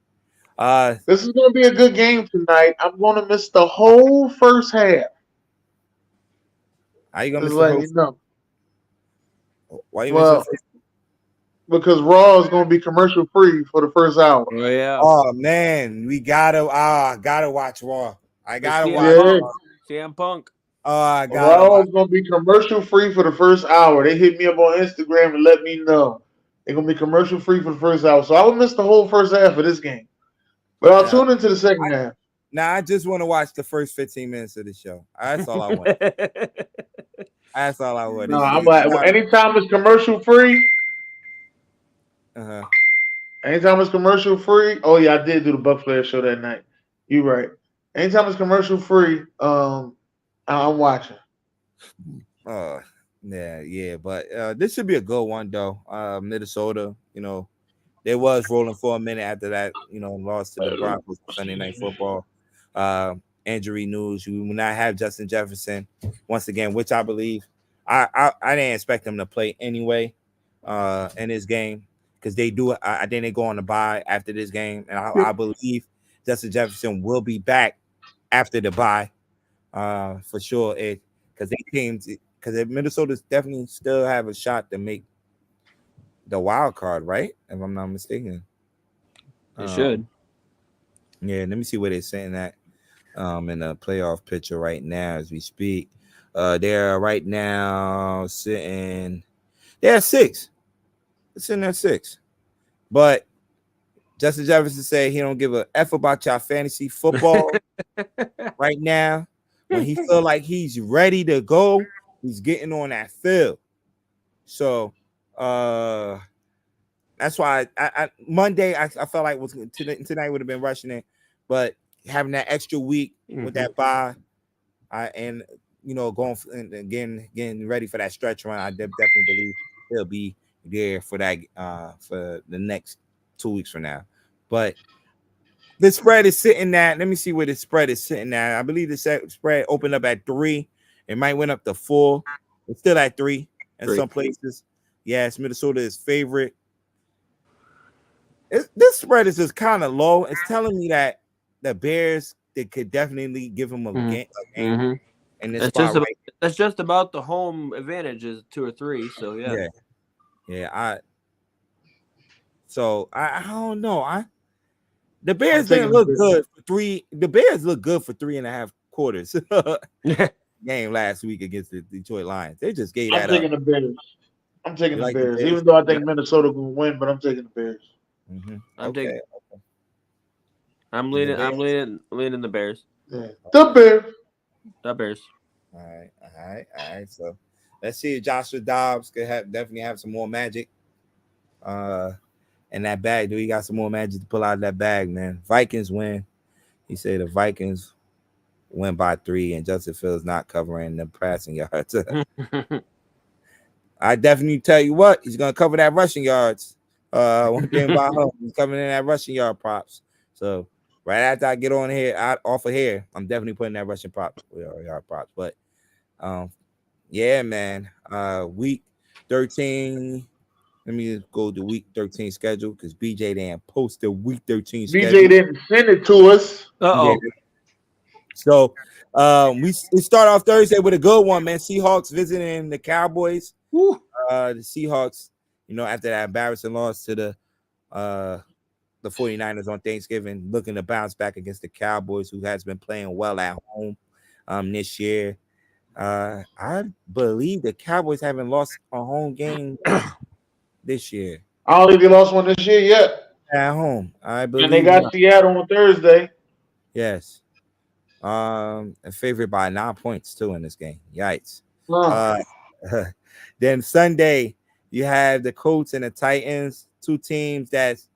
[SPEAKER 2] This is going to be a good game tonight. I'm going to miss the whole first half.
[SPEAKER 1] How you gonna
[SPEAKER 2] Just
[SPEAKER 1] miss
[SPEAKER 2] letting you know.
[SPEAKER 1] Why you
[SPEAKER 2] Well,
[SPEAKER 1] miss
[SPEAKER 2] because Raw is going to be commercial free for the first hour.
[SPEAKER 3] Oh yeah.
[SPEAKER 1] Oh man, we gotta watch Raw. I gotta watch
[SPEAKER 2] Yeah.
[SPEAKER 1] Raw.
[SPEAKER 3] CM Punk.
[SPEAKER 1] Oh, I gotta
[SPEAKER 2] Raw
[SPEAKER 1] watch.
[SPEAKER 2] is going to be commercial free for the first hour. They hit me up on Instagram and let me know. They're going to be commercial free for the first hour. So I will miss the whole first half of this game. But I'll tune into the second half.
[SPEAKER 1] Nah, I just want to watch the first 15 minutes of the show. That's all I want. That's all I want.
[SPEAKER 2] No, I'm like, anytime it's commercial free.
[SPEAKER 1] Uh-huh.
[SPEAKER 2] Anytime it's commercial free. Oh yeah, I did do the Buck Flair show that night. You right. Anytime it's commercial free, I'm watching.
[SPEAKER 1] Yeah, but this should be a good one though. Minnesota, they was rolling for a minute after that, lost to the Broncos Sunday Night Football. Injury news: you will not have Justin Jefferson once again, which I believe I didn't expect him to play anyway in this game, because they do. I think they go on the bye after this game, and I believe Justin Jefferson will be back after the bye for sure. Because Minnesota definitely still have a shot to make the wild card, right? If I'm not mistaken.
[SPEAKER 3] They should.
[SPEAKER 1] Yeah, let me see where they're sitting at in the playoff picture right now as we speak. They're right now sitting. They're at 6. They're sitting at 6. But Justin Jefferson said he don't give a F about y'all fantasy football right now. When he feel like he's ready to go, he's getting on that field. So that's why I Monday I felt like tonight would have been rushing it, but having that extra week with that bye, and going and getting ready for that stretch run, I definitely believe he'll be there for that for the next 2 weeks from now. But the spread is sitting at. Let me see where the spread is sitting at. I believe the spread opened up at 3. It might went up to 4. It's still at 3 in some places. Yes, Minnesota is favorite. This spread is just kind of low. It's telling me that the Bears they could definitely give them a game in this spot right.
[SPEAKER 3] That's just about the home advantage is 2 or 3. So yeah.
[SPEAKER 1] I don't know. The Bears
[SPEAKER 2] taking
[SPEAKER 1] didn't
[SPEAKER 2] the
[SPEAKER 1] look
[SPEAKER 2] Bears.
[SPEAKER 1] good for 3. The Bears looked good for 3.5 quarters. Game last week against the Detroit Lions. They just gave
[SPEAKER 2] I'm
[SPEAKER 1] that
[SPEAKER 2] taking
[SPEAKER 1] up.
[SPEAKER 2] the Bears. I'm taking
[SPEAKER 1] You
[SPEAKER 2] the
[SPEAKER 1] like the
[SPEAKER 2] Bears,
[SPEAKER 1] Bears?
[SPEAKER 2] even though I think Minnesota gonna win, but I'm taking the Bears.
[SPEAKER 1] Okay.
[SPEAKER 3] I'm
[SPEAKER 1] The
[SPEAKER 3] leaning
[SPEAKER 1] Bears?
[SPEAKER 3] leaning the Bears.
[SPEAKER 2] Yeah. The Bears.
[SPEAKER 3] The Bears.
[SPEAKER 1] All right. So let's see if Joshua Dobbs could definitely have some more magic. In that bag. Do he got some more magic to pull out of that bag, man? Vikings win. He said the Vikings win by 3, and Justin Fields not covering the passing yards. I definitely tell you what, he's gonna cover that rushing yards. One thing about him, he's covering in that rushing yard props. So right after I get on here, off of here, I'm definitely putting that rushing yard props. But yeah, man. Week 13. Let me go to week 13 schedule because BJ didn't post the week 13 schedule.
[SPEAKER 2] BJ didn't send it to us.
[SPEAKER 1] So we start off Thursday with a good one, man. Seahawks visiting the Cowboys. The Seahawks, after that embarrassing loss to the 49ers on Thanksgiving, looking to bounce back against the Cowboys, who has been playing well at home this year. I believe the Cowboys haven't lost a home game this year.
[SPEAKER 2] I don't think they lost one this year yet.
[SPEAKER 1] At home, I believe.
[SPEAKER 2] And they got Seattle on Thursday.
[SPEAKER 1] Yes. Favored by 9 points too in this game. Yikes. Then Sunday, you have the Colts and the Titans, 2 teams that's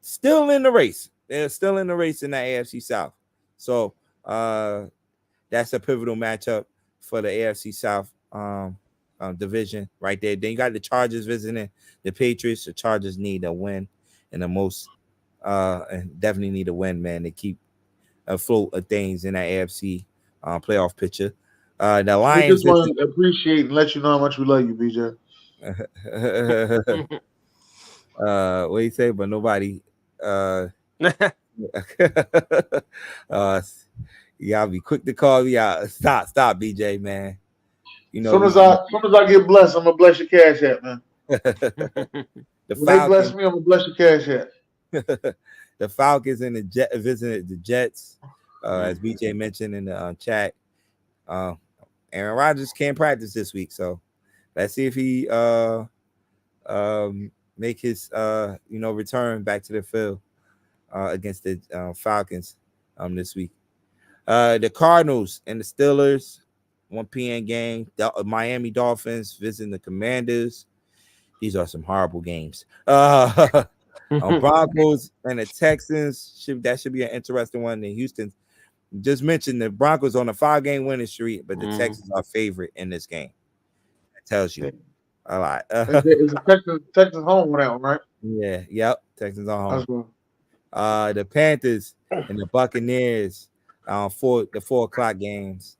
[SPEAKER 1] still in the race. They're still in the race in the AFC South. So that's a pivotal matchup for the AFC South division right there. Then you got the Chargers visiting the Patriots. The Chargers need a win and and definitely need a win, man, to keep afloat of things in that AFC playoff picture. The Lions.
[SPEAKER 2] We just want to appreciate and let you know how much we love you, BJ.
[SPEAKER 1] What do you say? But nobody. You gotta be quick to call me out. Stop, BJ, man.
[SPEAKER 2] As soon as I get blessed, I'm gonna bless your cash app, man.
[SPEAKER 1] When
[SPEAKER 2] they bless me, I'm gonna bless your cash app.
[SPEAKER 1] The Falcons and the visited the Jets, as BJ mentioned in the chat. Aaron Rodgers can't practice this week, so let's see if he make his return back to the field against the Falcons this week. The Cardinals and the Steelers, 1 p.m. game. The Miami Dolphins visiting the Commanders. These are some horrible games. Broncos and the Texans, that should be an interesting one. In Houston, just mentioned the Broncos on a 5-game winning streak, but the Texans are favorite in this game. That tells you a lot.
[SPEAKER 2] It's a Texans home on that one, right?
[SPEAKER 1] Yeah, yep. Texans are home. The Panthers and the Buccaneers the 4 o'clock games.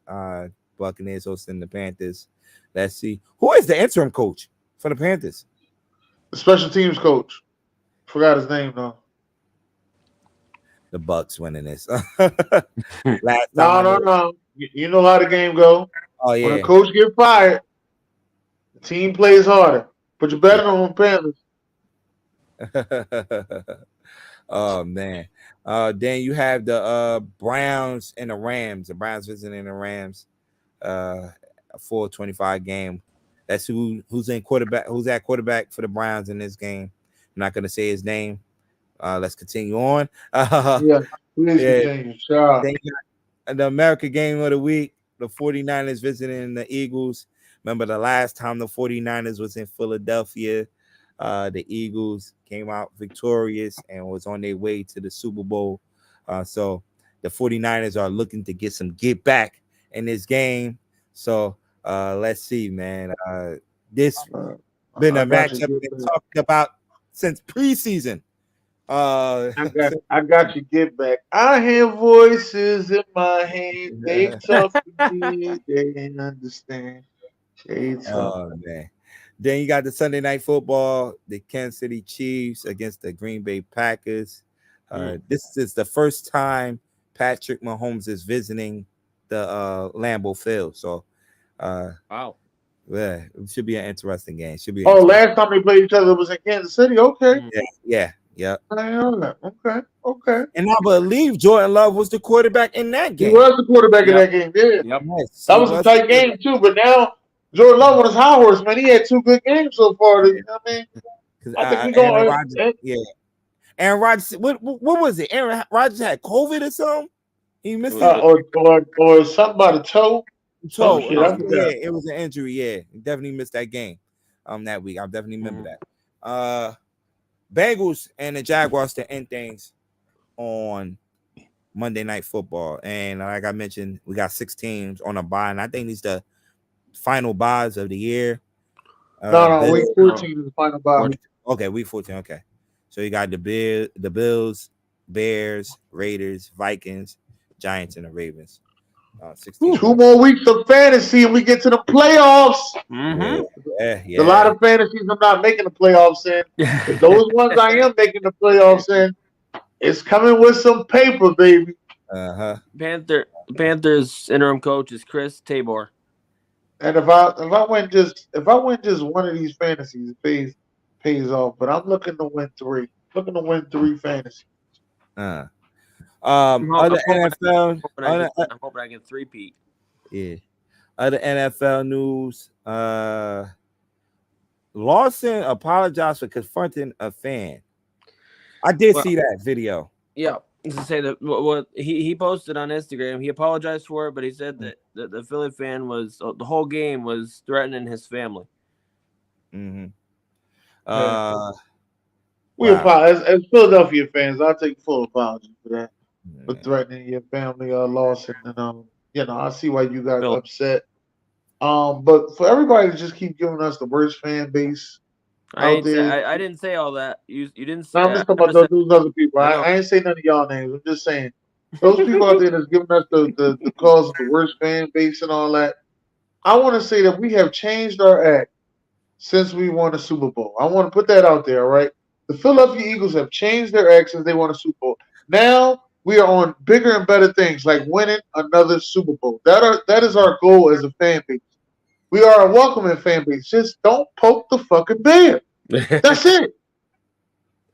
[SPEAKER 1] Buccaneers hosting the Panthers. Let's see. Who is the interim coach for the Panthers?
[SPEAKER 2] The special teams coach. Forgot his name though.
[SPEAKER 1] The Bucks winning this.
[SPEAKER 2] No. You know how the game go.
[SPEAKER 1] Oh yeah.
[SPEAKER 2] When a coach get fired, the team plays harder. But you better on Panthers.
[SPEAKER 1] Oh man. Then you have the Browns and the Rams. The Browns visiting the Rams. A 4:25 game. That's who's at quarterback for the Browns in this game. I'm not gonna say his name. Let's continue on.
[SPEAKER 2] Please continue. Sure.
[SPEAKER 1] The America game of the week, the 49ers visiting the Eagles. Remember the last time the 49ers was in Philadelphia, the Eagles came out victorious and was on their way to the Super Bowl. So the 49ers are looking to get some get back in this game. So let's see, man. This been a matchup we've been talking about since preseason.
[SPEAKER 2] I got you. Get back. I hear voices in my head. They talk to me. They understand.
[SPEAKER 1] Oh man, Then you got the Sunday night football, the Kansas City Chiefs against the Green Bay Packers. This is the first time Patrick Mahomes is visiting the Lambeau Field. So,
[SPEAKER 3] Wow.
[SPEAKER 1] yeah, it should be an interesting game.
[SPEAKER 2] Last time they played each other was in Kansas City. Okay.
[SPEAKER 1] Yeah.
[SPEAKER 2] I know that. Okay.
[SPEAKER 1] And I believe Jordan Love was the quarterback in that
[SPEAKER 2] He
[SPEAKER 1] game.
[SPEAKER 2] was the quarterback in that game. Yeah.
[SPEAKER 3] Yep.
[SPEAKER 1] Yes,
[SPEAKER 2] That was a tight game too. But now Jordan Love on his high horse, man. He had 2 good games so far. You know what I mean? I think he's
[SPEAKER 1] Aaron
[SPEAKER 2] going.
[SPEAKER 1] Rodgers, Aaron Rodgers. What was it? Aaron Rodgers had COVID or something. He missed it.
[SPEAKER 2] Or something about a toe.
[SPEAKER 1] So
[SPEAKER 2] shit, I forgot.
[SPEAKER 1] it was an injury. Yeah, he definitely missed that game. That week I definitely remember that. Bengals and the Jaguars to end things on Monday Night Football, and like I mentioned, we got 6 teams on a bye, and I think these the final byes of the year.
[SPEAKER 2] No, week 14 is the final bye.
[SPEAKER 1] Okay, week 14. Okay, so you got the Bills, Bears, Raiders, Vikings, Giants, and the Ravens. 16.
[SPEAKER 2] 2 more weeks of fantasy, and we get to the playoffs.
[SPEAKER 1] Yeah.
[SPEAKER 2] A lot of fantasies I'm not making the playoffs in. But those ones I am making the playoffs in, it's coming with some paper, baby.
[SPEAKER 3] Panthers interim coach is Chris Tabor.
[SPEAKER 2] And if I win just one of these fantasies, it pays off. But I'm looking to win 3. Looking to win 3 fantasies.
[SPEAKER 1] Other NFL.
[SPEAKER 3] I'm hoping I can 3-peat.
[SPEAKER 1] Yeah. Other NFL news. Lawson apologized for confronting a fan. I did see that video.
[SPEAKER 3] Yeah. To say that what he posted on Instagram, he apologized for it, but he said that the Philly fan was the whole game was threatening his family.
[SPEAKER 2] We apologize as Philadelphia fans. I'll take full apology for that. For threatening your family Lawson, and I see why you got upset. But for everybody to just keep giving us the worst fan base out there.
[SPEAKER 3] I didn't say all that. You didn't say.
[SPEAKER 2] No, I'm just talking about those other people. I ain't say none of y'all names. I'm just saying those people out there that's giving us the cause of the worst fan base and all that. I want to say that we have changed our act since we won a Super Bowl. I want to put that out there, all right? The Philadelphia Eagles have changed their act since they won a Super Bowl. Now we are on bigger and better things, like winning another Super Bowl. That is our goal as a fan base. We are a welcoming fan base. Just don't poke the fucking bear. That's it.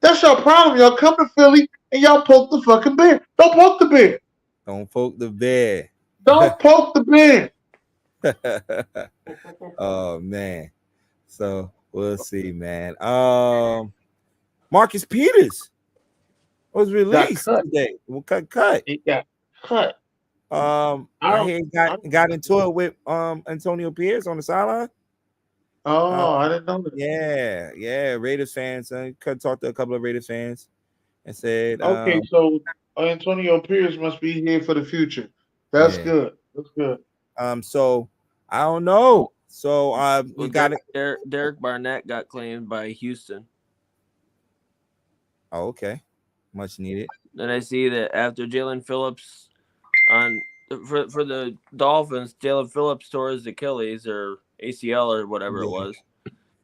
[SPEAKER 2] That's your problem. Y'all come to Philly and y'all poke the fucking bear. Don't poke the bear.
[SPEAKER 1] Don't poke the bear.
[SPEAKER 2] Don't poke the bear.
[SPEAKER 1] Oh man. So we'll see, man. Marcus Peters was released today. Cut.
[SPEAKER 2] He got cut.
[SPEAKER 1] He got into it with Antonio Pierce on the sideline.
[SPEAKER 2] I didn't know that.
[SPEAKER 1] Yeah. Raiders fans. Could talk to a couple of Raiders fans and said,
[SPEAKER 2] okay, so Antonio Pierce must be here for the future. That's good. That's good.
[SPEAKER 1] So I don't know. So we got it.
[SPEAKER 3] Derek Barnett got claimed by Houston.
[SPEAKER 1] Oh, okay. Much needed.
[SPEAKER 3] And I see that after Jalen Phillips for the Dolphins, Jalen Phillips tore his Achilles or ACL or whatever it was.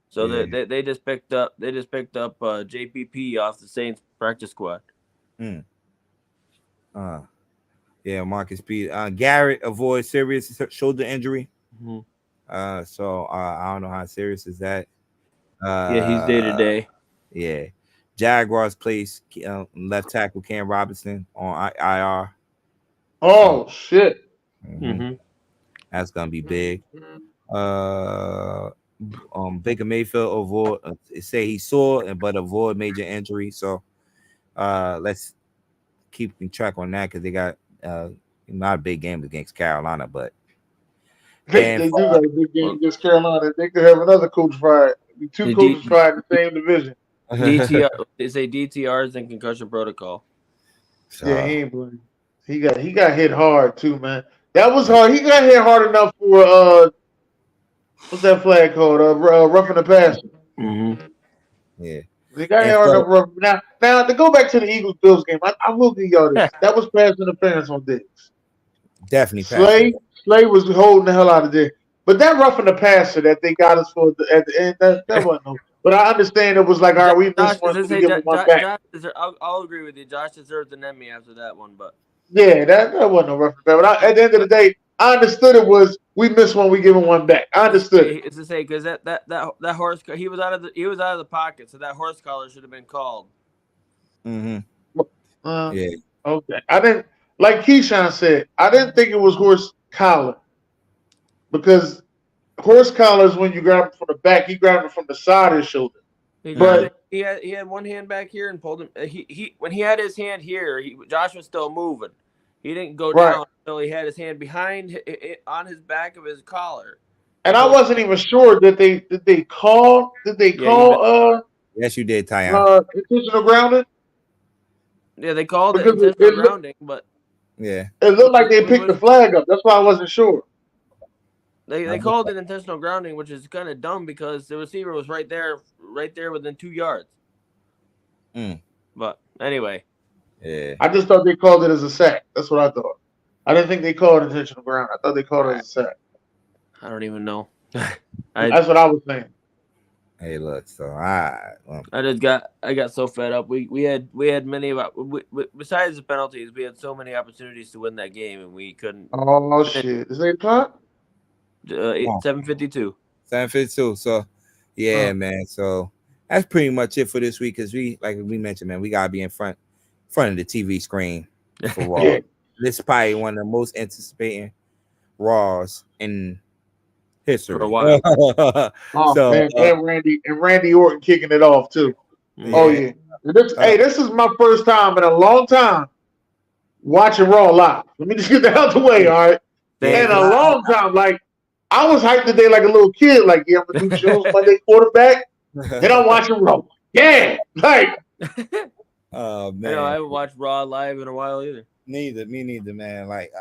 [SPEAKER 3] So they just picked up JPP off the Saints practice squad.
[SPEAKER 1] Marcus Peters. Garrett avoids serious shoulder injury. So I don't know how serious is that.
[SPEAKER 3] He's day to day.
[SPEAKER 1] Yeah. Jaguars place left tackle Cam Robinson on IR.
[SPEAKER 2] Oh shit!
[SPEAKER 1] That's gonna be big. Baker Mayfield say he saw but avoid major injury. So let's keep track on that because they got not a big game against Carolina, but
[SPEAKER 2] they do got a big game against Carolina. They could have another coach fired. 2 coaches fired in the same division.
[SPEAKER 3] DTR, they say DTRs and concussion protocol.
[SPEAKER 2] Yeah, he ain't playing. He got hit hard too, man. That was hard. He got hit hard enough for what's that flag called? Roughing the passer.
[SPEAKER 1] Yeah.
[SPEAKER 2] They got hit hard enough. Now to go back to the Eagles Bills game, I will give y'all this. That was pass interference on Diggs.
[SPEAKER 1] Definitely.
[SPEAKER 2] Slay was holding the hell out of there. But that roughing the passer that they got us for at the end, that wasn't no. But I understand it was like, all right, we
[SPEAKER 3] Josh,
[SPEAKER 2] missed one, so we
[SPEAKER 3] say,
[SPEAKER 2] give them one back.
[SPEAKER 3] Josh, I'll agree with you. Josh deserved an Emmy after that one, but
[SPEAKER 2] Yeah, that wasn't no roughing the passer. But at the end of the day, I understood it was we missed one, we give them one back. I understood it.
[SPEAKER 3] it's to say because that horse he was out of the pocket, so that horse collar should have been called.
[SPEAKER 1] Yeah.
[SPEAKER 2] Okay. I didn't, like Keyshawn said, I didn't think it was horse collar because horse collar is when you grab it from the back. He grabbed it from the side of his shoulder. But
[SPEAKER 3] he had one hand back here and pulled him. He when he had his hand here, Josh was still moving. He didn't go down until he had his hand behind on his back of his collar.
[SPEAKER 2] And I wasn't even sure that they call.
[SPEAKER 1] Yes, you did, Tyon.
[SPEAKER 2] Intentional grounding.
[SPEAKER 3] Yeah, they called it intentional grounding, but
[SPEAKER 1] yeah,
[SPEAKER 2] it looked like they picked the flag up. That's why I wasn't sure.
[SPEAKER 3] They called it intentional grounding, which is kind of dumb because the receiver was right there within 2 yards. But anyway,
[SPEAKER 1] yeah.
[SPEAKER 2] I just thought they called it as a sack. That's what I thought. I didn't think they called it intentional ground. I thought they called it as a sack.
[SPEAKER 3] I don't even know.
[SPEAKER 2] That's what I was saying.
[SPEAKER 1] Hey, look. So I
[SPEAKER 3] got so fed up. We had many besides the penalties, we had so many opportunities to win that game, and we couldn't.
[SPEAKER 2] Oh shit! Is it clock?
[SPEAKER 3] 7:52.
[SPEAKER 1] 7:52. So, yeah, man. So that's pretty much it for this week. Cause we mentioned, man, we gotta be in front of the TV screen for Raw.
[SPEAKER 2] Yeah.
[SPEAKER 1] This is probably one of the most anticipating Raws in history.
[SPEAKER 3] For a while.
[SPEAKER 2] Man, and Randy Orton kicking it off too.
[SPEAKER 1] Yeah.
[SPEAKER 2] Oh yeah. This is my first time in a long time watching Raw live. Let me just get that out the way, all right? In a long time, like I was hyped today like a little kid, like I'm gonna do shows Monday quarterback, and I'm watching Raw. Yeah, like.
[SPEAKER 1] Oh man,
[SPEAKER 3] I haven't watched Raw live in a while either.
[SPEAKER 1] Me neither, man. Like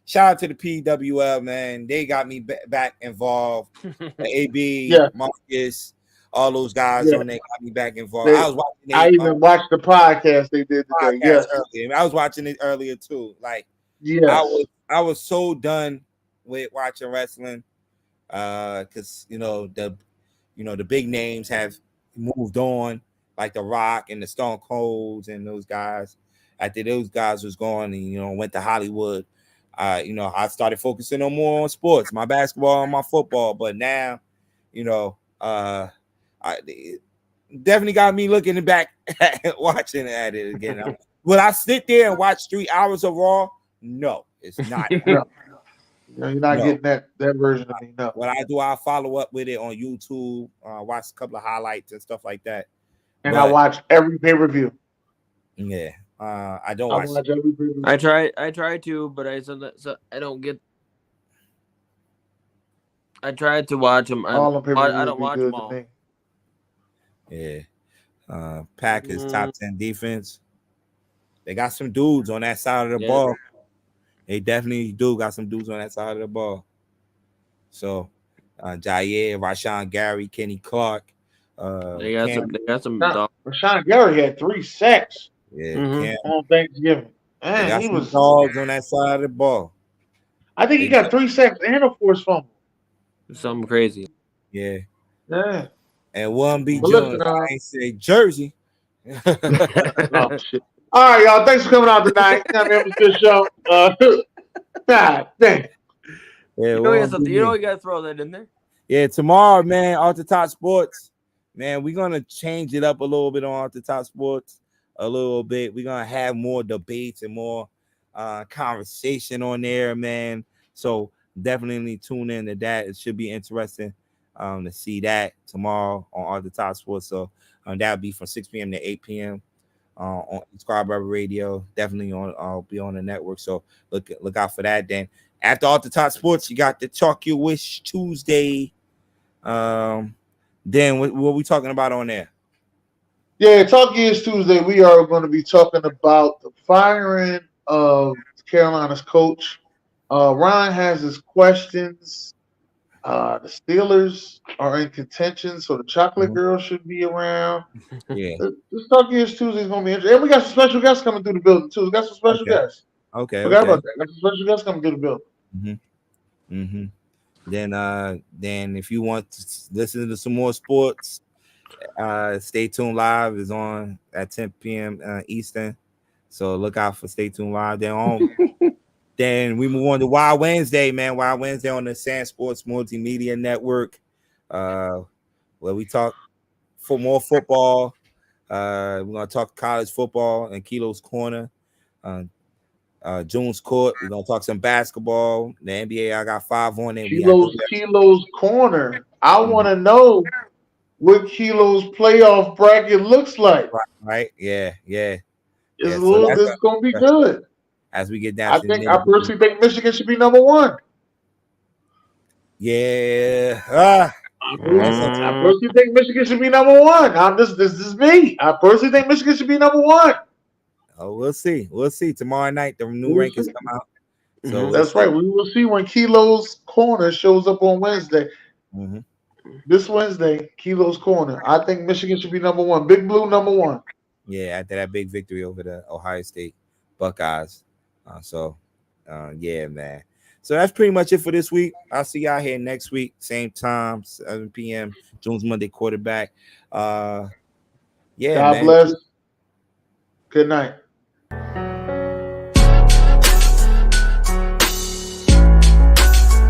[SPEAKER 1] shout out to the PWL, man. They got me back involved. The AB, Marcus, all those guys on there got me back involved. I even
[SPEAKER 2] watched the podcast they did today.
[SPEAKER 1] Earlier. I was watching it earlier too. Like, I was so done with watching wrestling, because the big names have moved on, like The Rock and the Stone Colds and those guys. After those guys was gone and went to Hollywood, I started focusing more on sports, my basketball and my football. But now, it definitely got me looking back watching at it again. Will I sit there and watch 3 hours of Raw? No, it's not.
[SPEAKER 2] No, you're not getting that version of me. No.
[SPEAKER 1] What I do, I follow up with it on YouTube, watch a couple of highlights and stuff like that.
[SPEAKER 2] And I watch every pay-per-view.
[SPEAKER 1] Yeah. I don't watch
[SPEAKER 2] every pay-per-view.
[SPEAKER 3] I try to, but I don't get. I tried to watch them. I don't watch them all.
[SPEAKER 1] Yeah. Packers top 10 defense. They got some dudes on that side of the ball. They definitely got some dudes on that side of the ball. So, Jair, Rashawn Gary, Kenny Clark.
[SPEAKER 3] They got some.
[SPEAKER 2] Rashawn Gary had 3 sacks.
[SPEAKER 1] Yeah,
[SPEAKER 2] on Thanksgiving. Man,
[SPEAKER 1] he was dogs on that side of the ball.
[SPEAKER 2] I think he got 3 sacks and a forced fumble.
[SPEAKER 3] Something crazy.
[SPEAKER 2] Yeah.
[SPEAKER 1] And one B Jones, I ain't say Jersey.
[SPEAKER 2] Oh, shit. All right, y'all. Thanks for coming out tonight. It was a good show. God dang.
[SPEAKER 1] Yeah,
[SPEAKER 3] you got to throw that in there.
[SPEAKER 1] Yeah, tomorrow, man, Off the Top Sports. Man, we're going to change it up a little bit on Off the Top Sports. A little bit. We're going to have more debates and more conversation on there, man. So definitely tune in to that. It should be interesting to see that tomorrow on Off the Top Sports. So that'll be from 6 p.m. to 8 p.m. On Squad Radio. Definitely I'll be on the network. So look out for that. Then after Off the Top Sports, you got the Talk Your Wish Tuesday. Then what we talking about on there?
[SPEAKER 2] Yeah, Talk Your Wish Tuesday. We are going to be talking about the firing of Carolina's coach. Ron has his questions. The Steelers are in contention, so the Chocolate Girl should be around.
[SPEAKER 1] Yeah.
[SPEAKER 2] This Talk Your Wish Tuesday is going to be interesting. And we got some special guests coming through the building, too. We got some special guests.
[SPEAKER 1] Okay.
[SPEAKER 2] Forgot about that. Got some special guests coming through the building.
[SPEAKER 1] Then if you want to listen to some more sports, Stay Tuned Live is on at 10 p.m. Eastern. So look out for Stay Tuned Live. Then we move on to Wild Wednesday, man. Wild Wednesday on the SamzSportz Multimedia Network, where we talk for more football. We're gonna talk college football and Kilo's Corner. June's Court. We're gonna talk some basketball. The NBA, I got 5 on it.
[SPEAKER 2] Kilo's Corner. I want to know what Kilo's playoff bracket looks like.
[SPEAKER 1] Right? Yeah.
[SPEAKER 2] It's gonna be good.
[SPEAKER 1] As we get down,
[SPEAKER 2] I personally think Michigan should be number 1.
[SPEAKER 1] Yeah.
[SPEAKER 2] I personally think Michigan should be number 1. This is me. I personally think Michigan should be number 1.
[SPEAKER 1] Oh, we'll see. Tomorrow night, the new rankings come out. So
[SPEAKER 2] that's right. We will see when Kilo's Corner shows up on Wednesday.
[SPEAKER 1] Mm-hmm.
[SPEAKER 2] This Wednesday, Kilo's Corner. I think Michigan should be number 1. Big Blue number 1.
[SPEAKER 1] Yeah, after that big victory over the Ohio State Buckeyes. Yeah, man. So that's pretty much it for this week. I'll see y'all here next week, same time, 7 p.m. June's Monday quarterback. Yeah,
[SPEAKER 2] God bless. Good night.